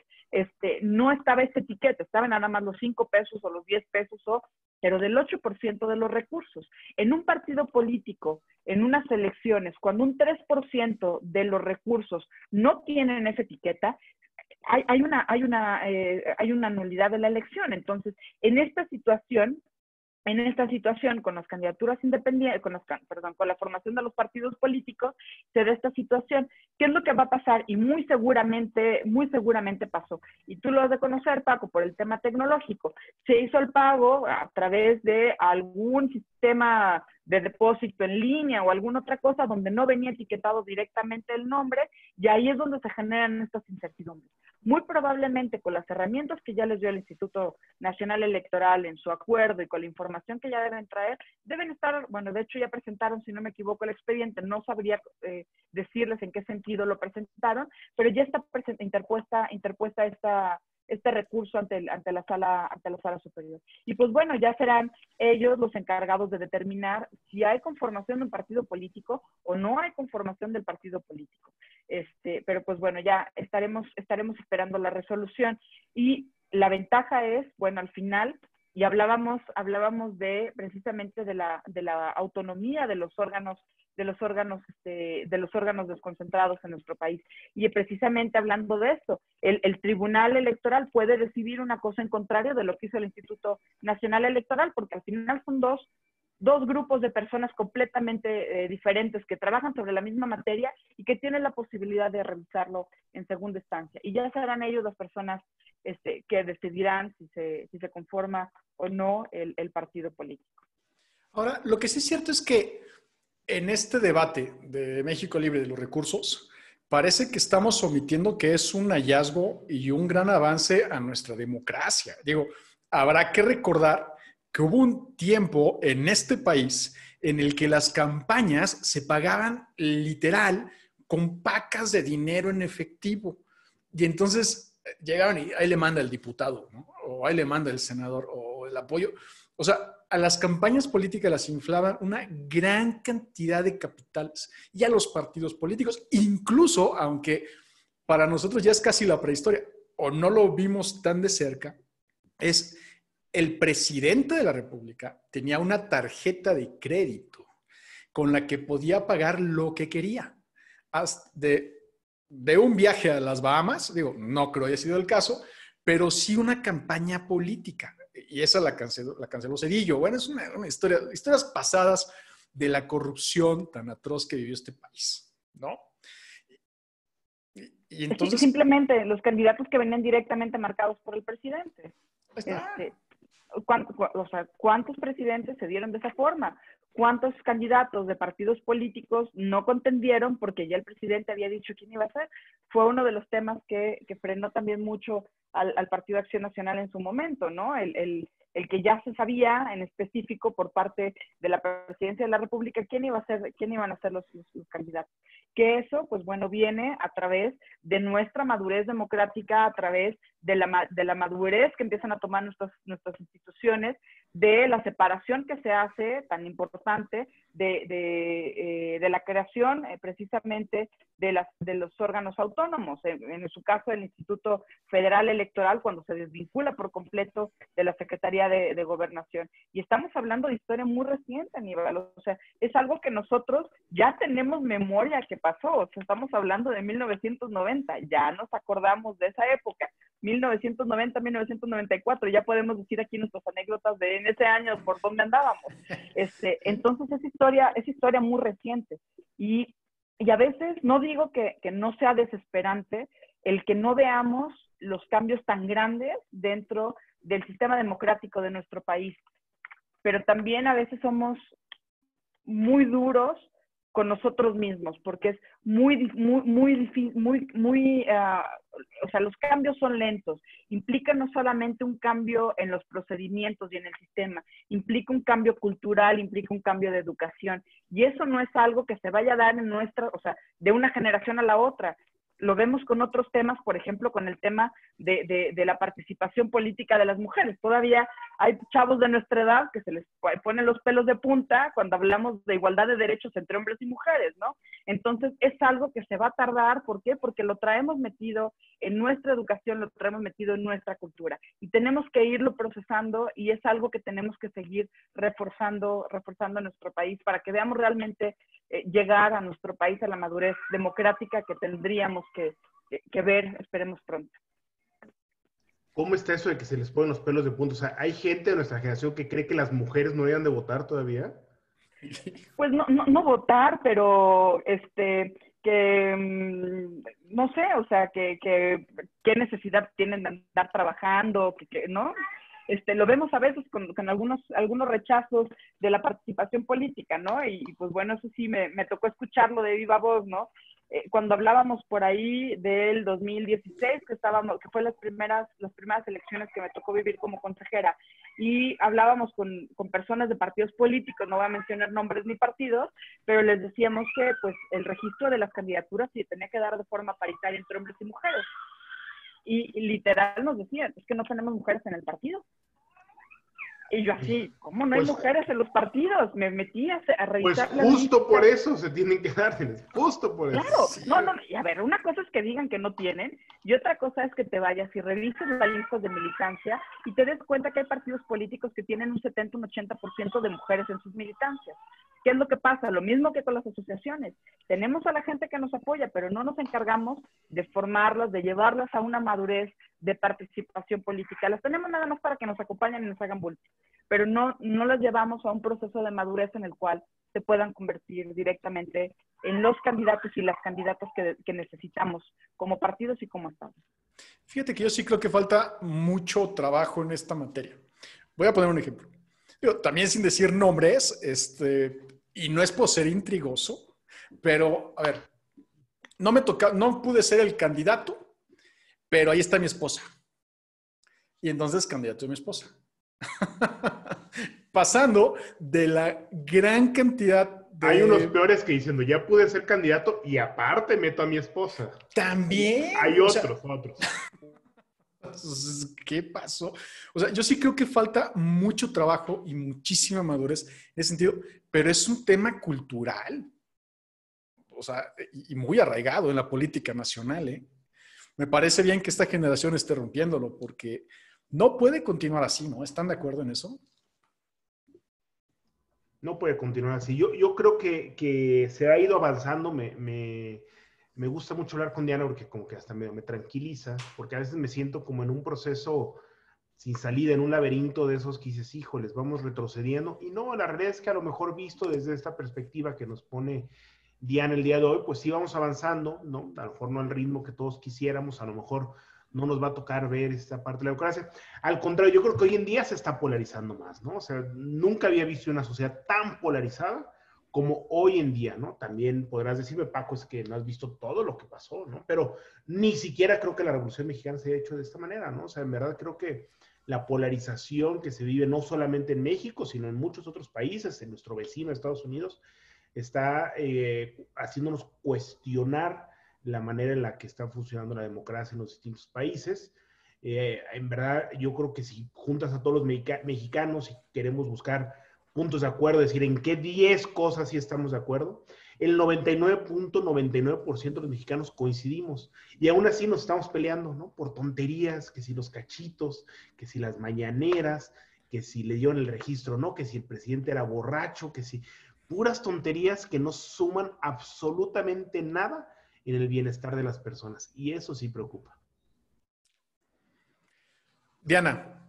No estaba esta etiqueta, estaban nada más los 5 pesos o los 10 pesos, pero del 8% de los recursos. En un partido político, en unas elecciones, cuando un 3% de los recursos no tienen esa etiqueta, hay una nulidad de la elección. Entonces, en esta situación, con las candidaturas independientes, con la formación de los partidos políticos, se da esta situación. ¿Qué es lo que va a pasar? Y muy seguramente pasó. Y tú lo has de conocer, Paco, por el tema tecnológico. Se hizo el pago a través de algún sistema de depósito en línea o alguna otra cosa donde no venía etiquetado directamente el nombre, y ahí es donde se generan estas incertidumbres. Muy probablemente con las herramientas que ya les dio el Instituto Nacional Electoral en su acuerdo y con la información que ya deben traer, deben estar, bueno, de hecho ya presentaron, si no me equivoco, el expediente, no sabría decirles en qué sentido lo presentaron, pero ya está interpuesta este recurso ante la sala superior. Y pues bueno, ya serán ellos los encargados de determinar si hay conformación de un partido político o no hay conformación del partido político. Pero pues bueno, ya estaremos esperando la resolución. Y la ventaja es, bueno, al final, y hablábamos precisamente de la autonomía de los órganos desconcentrados en nuestro país. Y precisamente hablando de esto, el Tribunal Electoral puede decidir una cosa en contrario de lo que hizo el Instituto Nacional Electoral, porque al final son dos grupos de personas completamente diferentes que trabajan sobre la misma materia y que tienen la posibilidad de revisarlo en segunda instancia. Y ya serán ellos las personas que decidirán si se conforma o no el partido político. Ahora, lo que sí es cierto es que en este debate de México Libre de los recursos, parece que estamos omitiendo que es un hallazgo y un gran avance a nuestra democracia. Digo, habrá que recordar que hubo un tiempo en este país en el que las campañas se pagaban literal con pacas de dinero en efectivo. Y entonces llegaban y ahí le manda el diputado, ¿no? O ahí le manda el senador, o el apoyo. O sea, a las campañas políticas las inflaban una gran cantidad de capitales y a los partidos políticos, incluso aunque para nosotros ya es casi la prehistoria o no lo vimos tan de cerca, es el presidente de la República tenía una tarjeta de crédito con la que podía pagar lo que quería. De un viaje a las Bahamas, digo, no creo haya sido el caso, pero sí una campaña política. Y esa la canceló Cedillo. Bueno, es una historia, historias pasadas de la corrupción tan atroz que vivió este país, ¿no? Y entonces... Sí, simplemente los candidatos que venían directamente marcados por el presidente. O sea, ¿cuántos presidentes se dieron de esa forma? ¿Cuántos candidatos de partidos políticos no contendieron porque ya el presidente había dicho quién iba a ser? Fue uno de los temas que frenó también mucho al Partido Acción Nacional en su momento, ¿no? El que ya se sabía en específico por parte de la presidencia de la República quién iban a ser los candidatos. Que eso, pues bueno, viene a través de nuestra madurez democrática, a través de la madurez que empiezan a tomar nuestras instituciones, de la separación que se hace tan importante de la creación precisamente de los órganos autónomos. En su caso, el Instituto Federal Electoral, cuando se desvincula por completo de la Secretaría de Gobernación. Y estamos hablando de historia muy reciente, Aníbal. O sea, es algo que nosotros ya tenemos memoria que pasó. O sea, estamos hablando de 1990. Ya nos acordamos de esa época. 1990, 1994, ya podemos decir aquí nuestras anécdotas de en ese año por dónde andábamos. Entonces es historia muy reciente. Y a veces no digo que no sea desesperante el que no veamos los cambios tan grandes dentro del sistema democrático de nuestro país, pero también a veces somos muy duros con nosotros mismos, porque es muy difícil, o sea, los cambios son lentos. Implica no solamente un cambio en los procedimientos y en el sistema, implica un cambio cultural, implica un cambio de educación. Y eso no es algo que se vaya a dar o sea, de una generación a la otra. Lo vemos con otros temas, por ejemplo, con el tema de la participación política de las mujeres. Todavía hay chavos de nuestra edad que se les ponen los pelos de punta cuando hablamos de igualdad de derechos entre hombres y mujeres, ¿no? Entonces, es algo que se va a tardar. ¿Por qué? Porque lo traemos metido en nuestra educación, lo traemos metido en nuestra cultura. Y tenemos que irlo procesando y es algo que tenemos que seguir reforzando en nuestro país para que veamos realmente llegar a nuestro país a la madurez democrática que tendríamos que ver, esperemos pronto. ¿Cómo está eso de que se les ponen los pelos de punta? O sea, ¿hay gente de nuestra generación que cree que las mujeres no deberían de votar todavía? Pues no votar, pero no sé, o sea, qué necesidad tienen de andar trabajando, ¿no? Lo vemos a veces con algunos rechazos de la participación política, ¿no? Y pues bueno, eso sí me tocó escucharlo de viva voz, ¿no? Cuando hablábamos por ahí del 2016, que fue las primeras elecciones que me tocó vivir como consejera, y hablábamos con personas de partidos políticos, no voy a mencionar nombres ni partidos, pero les decíamos que pues el registro de las candidaturas se tenía que dar de forma paritaria entre hombres y mujeres. Y literal nos decían, es que no tenemos mujeres en el partido. Y yo así, ¿cómo no hay mujeres en los partidos? Me metí a revisar. Pues justo por eso se tienen que dar, justo por eso. Claro, no, y a ver, una cosa es que digan que no tienen, y otra cosa es que te vayas y revises las listas de militancia y te des cuenta que hay partidos políticos que tienen un 70, un 80% de mujeres en sus militancias. ¿Qué es lo que pasa? Lo mismo que con las asociaciones. Tenemos a la gente que nos apoya, pero no nos encargamos de formarlas, de llevarlas a una madurez de participación política. Las tenemos nada más para que nos acompañen y nos hagan bulto, pero no las llevamos a un proceso de madurez en el cual se puedan convertir directamente en los candidatos y las candidatas que necesitamos como partidos y como Estado. Fíjate que yo sí creo que falta mucho trabajo en esta materia. Voy a poner un ejemplo. También sin decir nombres, y no es por ser intrigoso, pero a ver, no pude ser el candidato, pero ahí está mi esposa. Y entonces candidato de mi esposa. Pasando de la gran cantidad de... Hay unos peores que diciendo, ya pude ser candidato y aparte meto a mi esposa. También. Hay otros. ¿Qué pasó? O sea, yo sí creo que falta mucho trabajo y muchísima madurez en ese sentido, pero es un tema cultural, o sea, y muy arraigado en la política nacional, ¿eh? Me parece bien que esta generación esté rompiéndolo, porque no puede continuar así, ¿no? ¿Están de acuerdo en eso? No puede continuar así. Yo creo que se ha ido avanzando. Me gusta mucho hablar con Diana porque como que hasta me tranquiliza, porque a veces me siento como en un proceso sin salida, en un laberinto de esos que dices, híjoles, vamos retrocediendo. Y no, la realidad es que a lo mejor visto desde esta perspectiva que nos pone Diana el día de hoy, pues sí vamos avanzando, ¿no? A lo mejor no al ritmo que todos quisiéramos, a lo mejor no nos va a tocar ver esta parte de la democracia. Al contrario, yo creo que hoy en día se está polarizando más, ¿no? O sea, nunca había visto una sociedad tan polarizada como hoy en día, ¿no? También podrás decirme, Paco, es que no has visto todo lo que pasó, ¿no? Pero ni siquiera creo que la Revolución Mexicana se haya hecho de esta manera, ¿no? O sea, en verdad creo que la polarización que se vive no solamente en México, sino en muchos otros países, en nuestro vecino Estados Unidos, está haciéndonos cuestionar la manera en la que está funcionando la democracia en los distintos países. En verdad, yo creo que si juntas a todos los mexicanos y queremos buscar puntos de acuerdo, decir en qué 10 cosas sí estamos de acuerdo, el 99.99% de los mexicanos coincidimos. Y aún así nos estamos peleando, ¿no? Por tonterías, que si los cachitos, que si las mañaneras, que si le dieron el registro, ¿no? Que si el presidente era borracho, que si... Puras tonterías que no suman absolutamente nada en el bienestar de las personas. Y eso sí preocupa. Diana,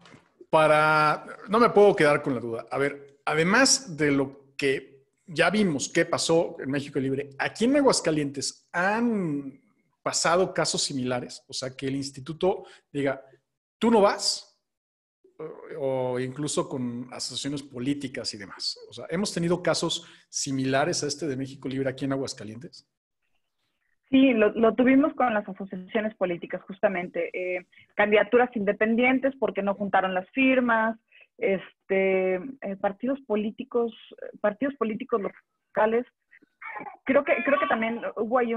no me puedo quedar con la duda. A ver, además de lo que ya vimos que pasó en México Libre, aquí en Aguascalientes han pasado casos similares. O sea, que el instituto diga, tú no vas, o incluso con asociaciones políticas y demás. O sea, ¿hemos tenido casos similares a este de México Libre aquí en Aguascalientes? Sí, lo tuvimos con las asociaciones políticas, justamente. Candidaturas independientes porque no juntaron las firmas, partidos políticos locales. Creo que también hubo ahí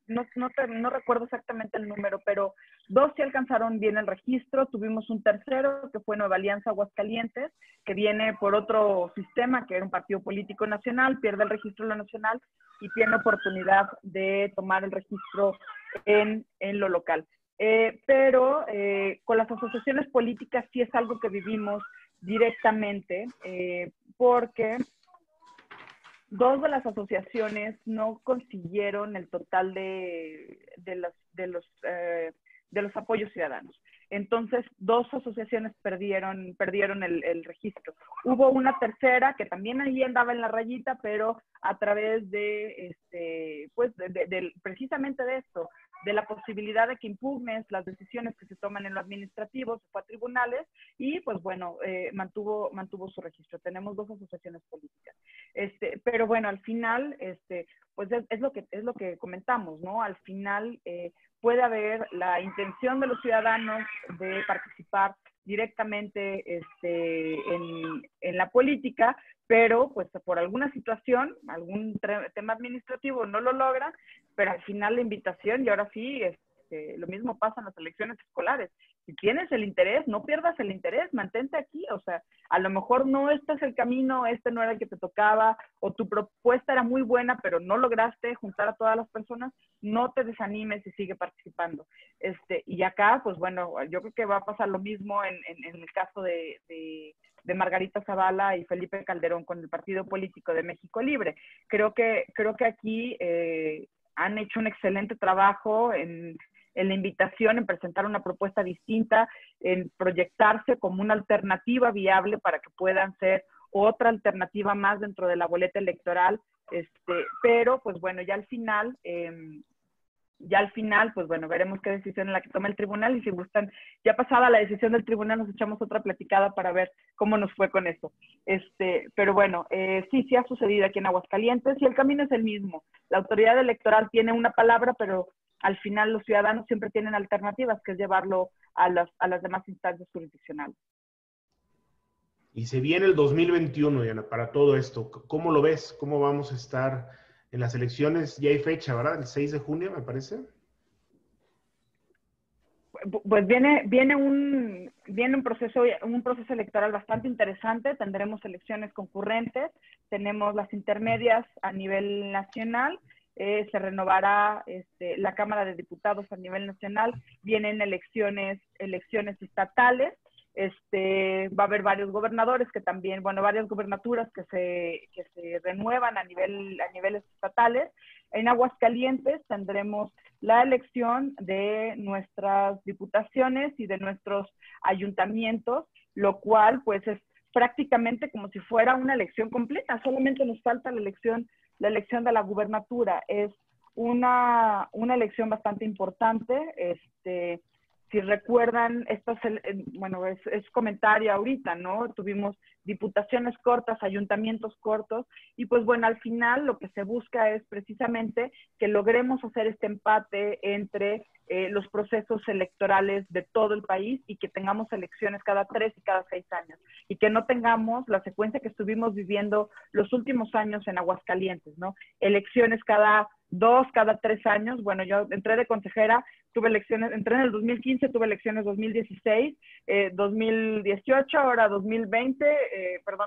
no recuerdo exactamente el número, pero 2 sí alcanzaron bien el registro. Tuvimos un tercero que fue Nueva Alianza Aguascalientes, que viene por otro sistema, que era un partido político nacional, pierde el registro en lo nacional y tiene oportunidad de tomar el registro en lo local. Pero con las asociaciones políticas sí es algo que vivimos directamente, porque 2 de las asociaciones no consiguieron el total de los apoyos ciudadanos. Entonces, 2 asociaciones perdieron el registro. Hubo una tercera que también ahí andaba en la rayita, pero a través de, precisamente de esto, de la posibilidad de que impugnes las decisiones que se toman en lo administrativo, se fue a tribunales y, pues bueno, mantuvo su registro. Tenemos 2 asociaciones políticas. Pero bueno, al final, pues es lo que comentamos, ¿no? Al final puede haber la intención de los ciudadanos de participar directamente en la política, pero pues por alguna situación, algún tema administrativo no lo logra, pero al final la invitación, y ahora sí, lo mismo pasa en las elecciones escolares. Si tienes el interés, no pierdas el interés, mantente aquí. O sea, a lo mejor no este es el camino, no era el que te tocaba, o tu propuesta era muy buena, pero no lograste juntar a todas las personas, no te desanimes y sigue participando. Y acá, pues bueno, yo creo que va a pasar lo mismo en el caso de Margarita Zavala y Felipe Calderón con el Partido Político de México Libre. Creo que aquí han hecho un excelente trabajo en la invitación, en presentar una propuesta distinta, en proyectarse como una alternativa viable para que puedan ser otra alternativa más dentro de la boleta electoral, pero pues bueno, ya al final, pues bueno, veremos qué decisión es la que toma el tribunal, y si gustan, ya pasada la decisión del tribunal, nos echamos otra platicada para ver cómo nos fue con eso. Pero bueno, sí ha sucedido aquí en Aguascalientes, y el camino es el mismo. La autoridad electoral tiene una palabra, pero al final los ciudadanos siempre tienen alternativas, que es llevarlo a las demás instancias jurisdiccionales. Y se viene el 2021, Diana, para todo esto. ¿Cómo lo ves? ¿Cómo vamos a estar en las elecciones? Ya hay fecha, ¿verdad? El 6 de junio, me parece. Pues viene un proceso electoral bastante interesante. Tendremos elecciones concurrentes, tenemos las intermedias a nivel nacional, se renovará la Cámara de Diputados a nivel nacional, vienen elecciones estatales, va a haber varios gobernadores que también, bueno, varias gubernaturas que se renuevan a niveles estatales. En Aguascalientes tendremos la elección de nuestras diputaciones y de nuestros ayuntamientos, lo cual pues es prácticamente como si fuera una elección completa. Solamente nos falta la elección de la gubernatura. Es una elección bastante importante. Si recuerdan, bueno, es comentario ahorita, ¿no? Tuvimos diputaciones cortas, ayuntamientos cortos, y pues bueno, al final lo que se busca es precisamente que logremos hacer este empate entre los procesos electorales de todo el país y que tengamos elecciones cada 3 y cada 6 años, y que no tengamos la secuencia que estuvimos viviendo los últimos años en Aguascalientes, ¿no? Elecciones cada 2, cada 3 años. Bueno, yo entré de consejera, tuve elecciones, entré en el 2015, tuve elecciones 2016, 2018, ahora 2020,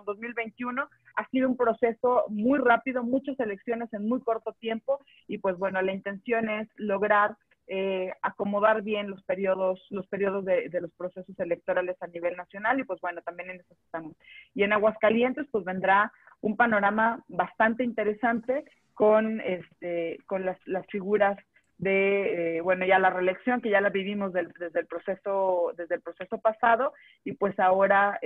2021. Ha sido un proceso muy rápido, muchas elecciones en muy corto tiempo, y pues bueno, la intención es lograr acomodar bien los periodos de los procesos electorales a nivel nacional, y pues bueno, también en eso estamos. Y en Aguascalientes pues vendrá un panorama bastante interesante con las figuras de, bueno, ya la reelección, que ya la vivimos desde el proceso pasado, y pues ahora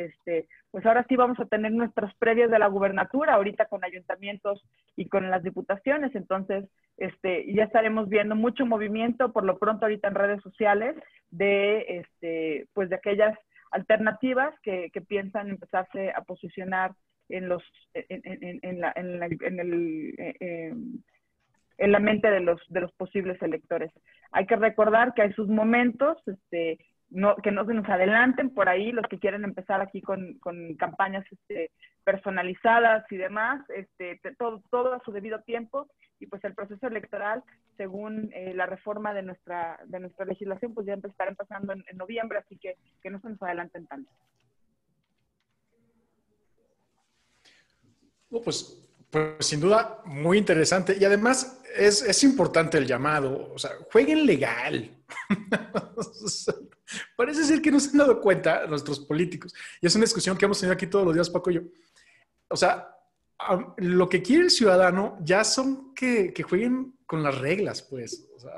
sí vamos a tener nuestras previas de la gubernatura, ahorita con ayuntamientos y con las diputaciones. Entonces, ya estaremos viendo mucho movimiento por lo pronto ahorita en redes sociales de aquellas alternativas que piensan empezarse a posicionar en la mente de los posibles electores. Hay que recordar que hay sus momentos, que no se nos adelanten por ahí los que quieren empezar aquí con campañas personalizadas y demás, todo a su debido tiempo, y pues el proceso electoral, según la reforma de nuestra legislación, pues ya estará empezando en noviembre, así que no se nos adelanten tanto. No, pues sin duda muy interesante, y además es importante el llamado, o sea, jueguen legal. O sea, parece ser que no se han dado cuenta nuestros políticos, y es una discusión que hemos tenido aquí todos los días, Paco y yo. O sea, lo que quiere el ciudadano ya son que jueguen con las reglas, pues, o sea,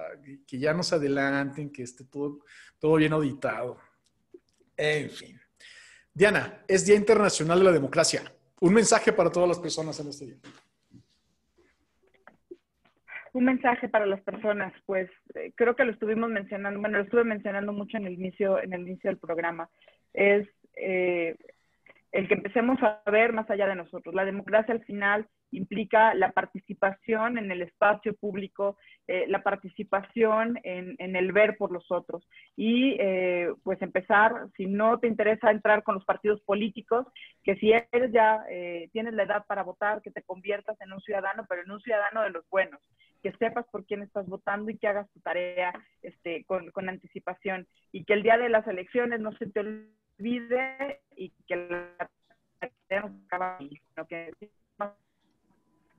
que ya no se adelanten, que esté todo bien auditado. En fin. Diana, es Día Internacional de la Democracia. Un mensaje para todas las personas en este día. Un mensaje para las personas, pues creo que lo estuvimos mencionando, bueno, lo estuve mencionando mucho en el inicio del programa. Es el que empecemos a ver más allá de nosotros. La democracia al final implica la participación en el espacio público, la participación en el ver por los otros. Y pues empezar, si no te interesa entrar con los partidos políticos, que si eres ya, tienes la edad para votar, que te conviertas en un ciudadano, pero en un ciudadano de los buenos, que sepas por quién estás votando y que hagas tu tarea con anticipación, y que el día de las elecciones no se te olvide y que la tarea no se acaba ahí, sino que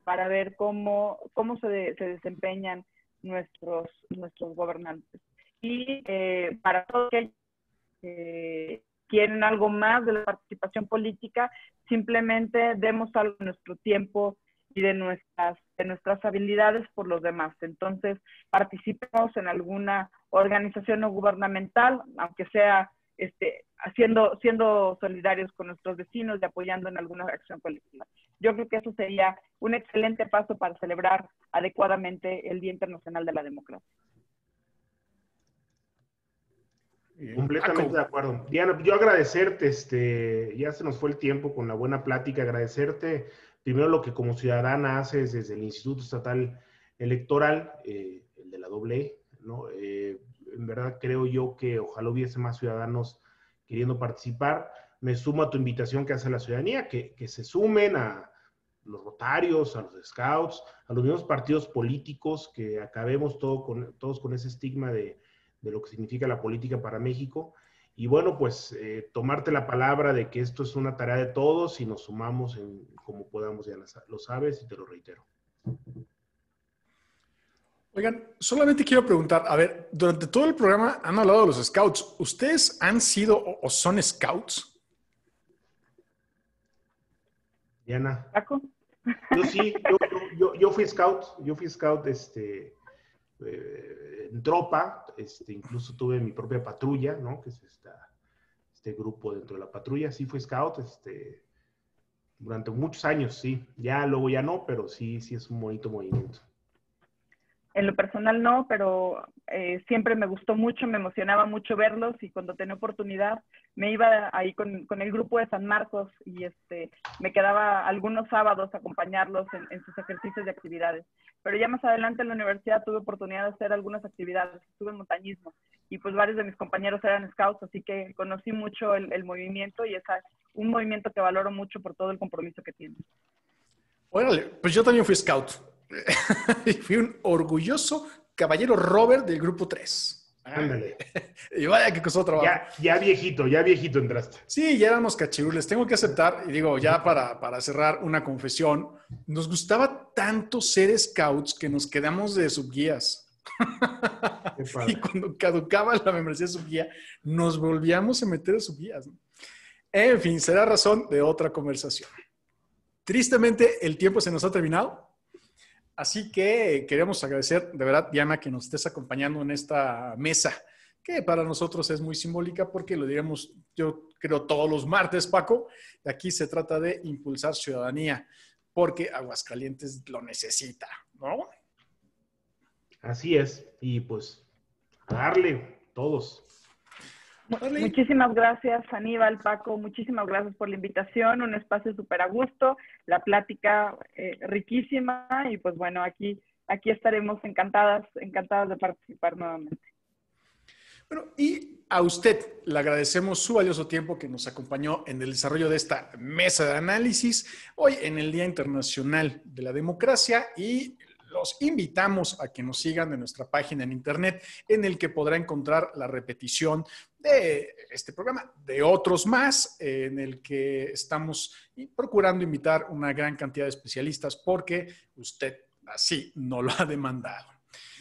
para ver cómo se desempeñan nuestros gobernantes. Y para todos aquellos que quieren algo más de la participación política, simplemente demos algo de nuestro tiempo y de nuestras habilidades por los demás. Entonces, participemos en alguna organización no gubernamental, aunque sea siendo solidarios con nuestros vecinos y apoyando en alguna acción colectiva. Yo creo que eso sería un excelente paso para celebrar adecuadamente el Día Internacional de la Democracia. Completamente de acuerdo. Diana, yo agradecerte, ya se nos fue el tiempo con la buena plática, agradecerte primero lo que como ciudadana haces desde el Instituto Estatal Electoral, el de la AA, ¿no? En verdad creo yo que ojalá hubiese más ciudadanos queriendo participar. Me sumo a tu invitación que hace la ciudadanía, que se sumen a los rotarios, a los scouts, a los mismos partidos políticos, que acabemos todos con ese estigma de lo que significa la política para México. Y bueno, pues tomarte la palabra de que esto es una tarea de todos y nos sumamos en como podamos, ya lo sabes y te lo reitero. Oigan, solamente quiero preguntar, a ver, durante todo el programa han hablado de los scouts. ¿Ustedes han sido o son scouts? Diana. ¿Paco? Yo sí, yo fui scout, en tropa, incluso tuve mi propia patrulla, ¿no? Que es este grupo dentro de la patrulla, sí fui scout, durante muchos años, sí. Ya luego ya no, pero sí es un bonito movimiento. En lo personal no, pero siempre me gustó mucho, me emocionaba mucho verlos y cuando tenía oportunidad me iba ahí con el grupo de San Marcos y me quedaba algunos sábados a acompañarlos en sus ejercicios y actividades. Pero ya más adelante en la universidad tuve oportunidad de hacer algunas actividades, estuve en montañismo y pues varios de mis compañeros eran scouts, así que conocí mucho el movimiento y es un movimiento que valoro mucho por todo el compromiso que tiene. Órale, pues yo también fui scout. Fui un orgulloso caballero Robert del grupo 3. Ándale. Y vaya que costó trabajo. Ya viejito entraste. Sí, ya éramos cachirules. Tengo que aceptar, y digo, ya para cerrar una confesión, nos gustaba tanto ser scouts que nos quedamos de subguías. Y cuando caducaba la membresía de subguía, nos volvíamos a meter a subguías, ¿no? En fin, será razón de otra conversación. Tristemente, el tiempo se nos ha terminado. Así que queremos agradecer, de verdad, Diana, que nos estés acompañando en esta mesa, que para nosotros es muy simbólica porque lo diremos, yo creo, todos los martes, Paco. Aquí se trata de impulsar ciudadanía, porque Aguascalientes lo necesita, ¿no? Así es. Y pues, a darle todos. Vale. Muchísimas gracias, Aníbal, Paco, muchísimas gracias por la invitación, un espacio súper a gusto, la plática riquísima y pues bueno, aquí estaremos encantadas de participar nuevamente. Bueno, y a usted le agradecemos su valioso tiempo que nos acompañó en el desarrollo de esta mesa de análisis hoy en el Día Internacional de la Democracia y los invitamos a que nos sigan en nuestra página en internet en el que podrá encontrar la repetición de este programa, de otros más, en el que estamos procurando invitar una gran cantidad de especialistas porque usted así nos lo ha demandado.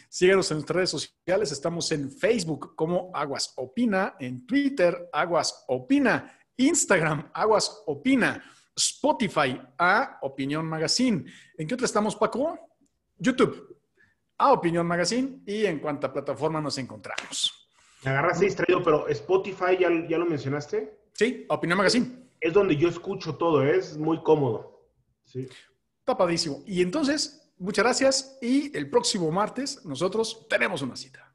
Síganos en nuestras redes sociales, estamos en Facebook como Aguas Opina, en Twitter Aguas Opina, Instagram Aguas Opina, Spotify a Opinión Magazine. ¿En qué otra estamos, Paco? YouTube a Opinión Magazine y en cuánta plataforma nos encontramos. Me agarraste distraído, pero Spotify, ¿ya lo mencionaste? Sí, Opinión Magazine. Es donde yo escucho todo, es muy cómodo. Sí. Tapadísimo. Y entonces, muchas gracias y el próximo martes nosotros tenemos una cita.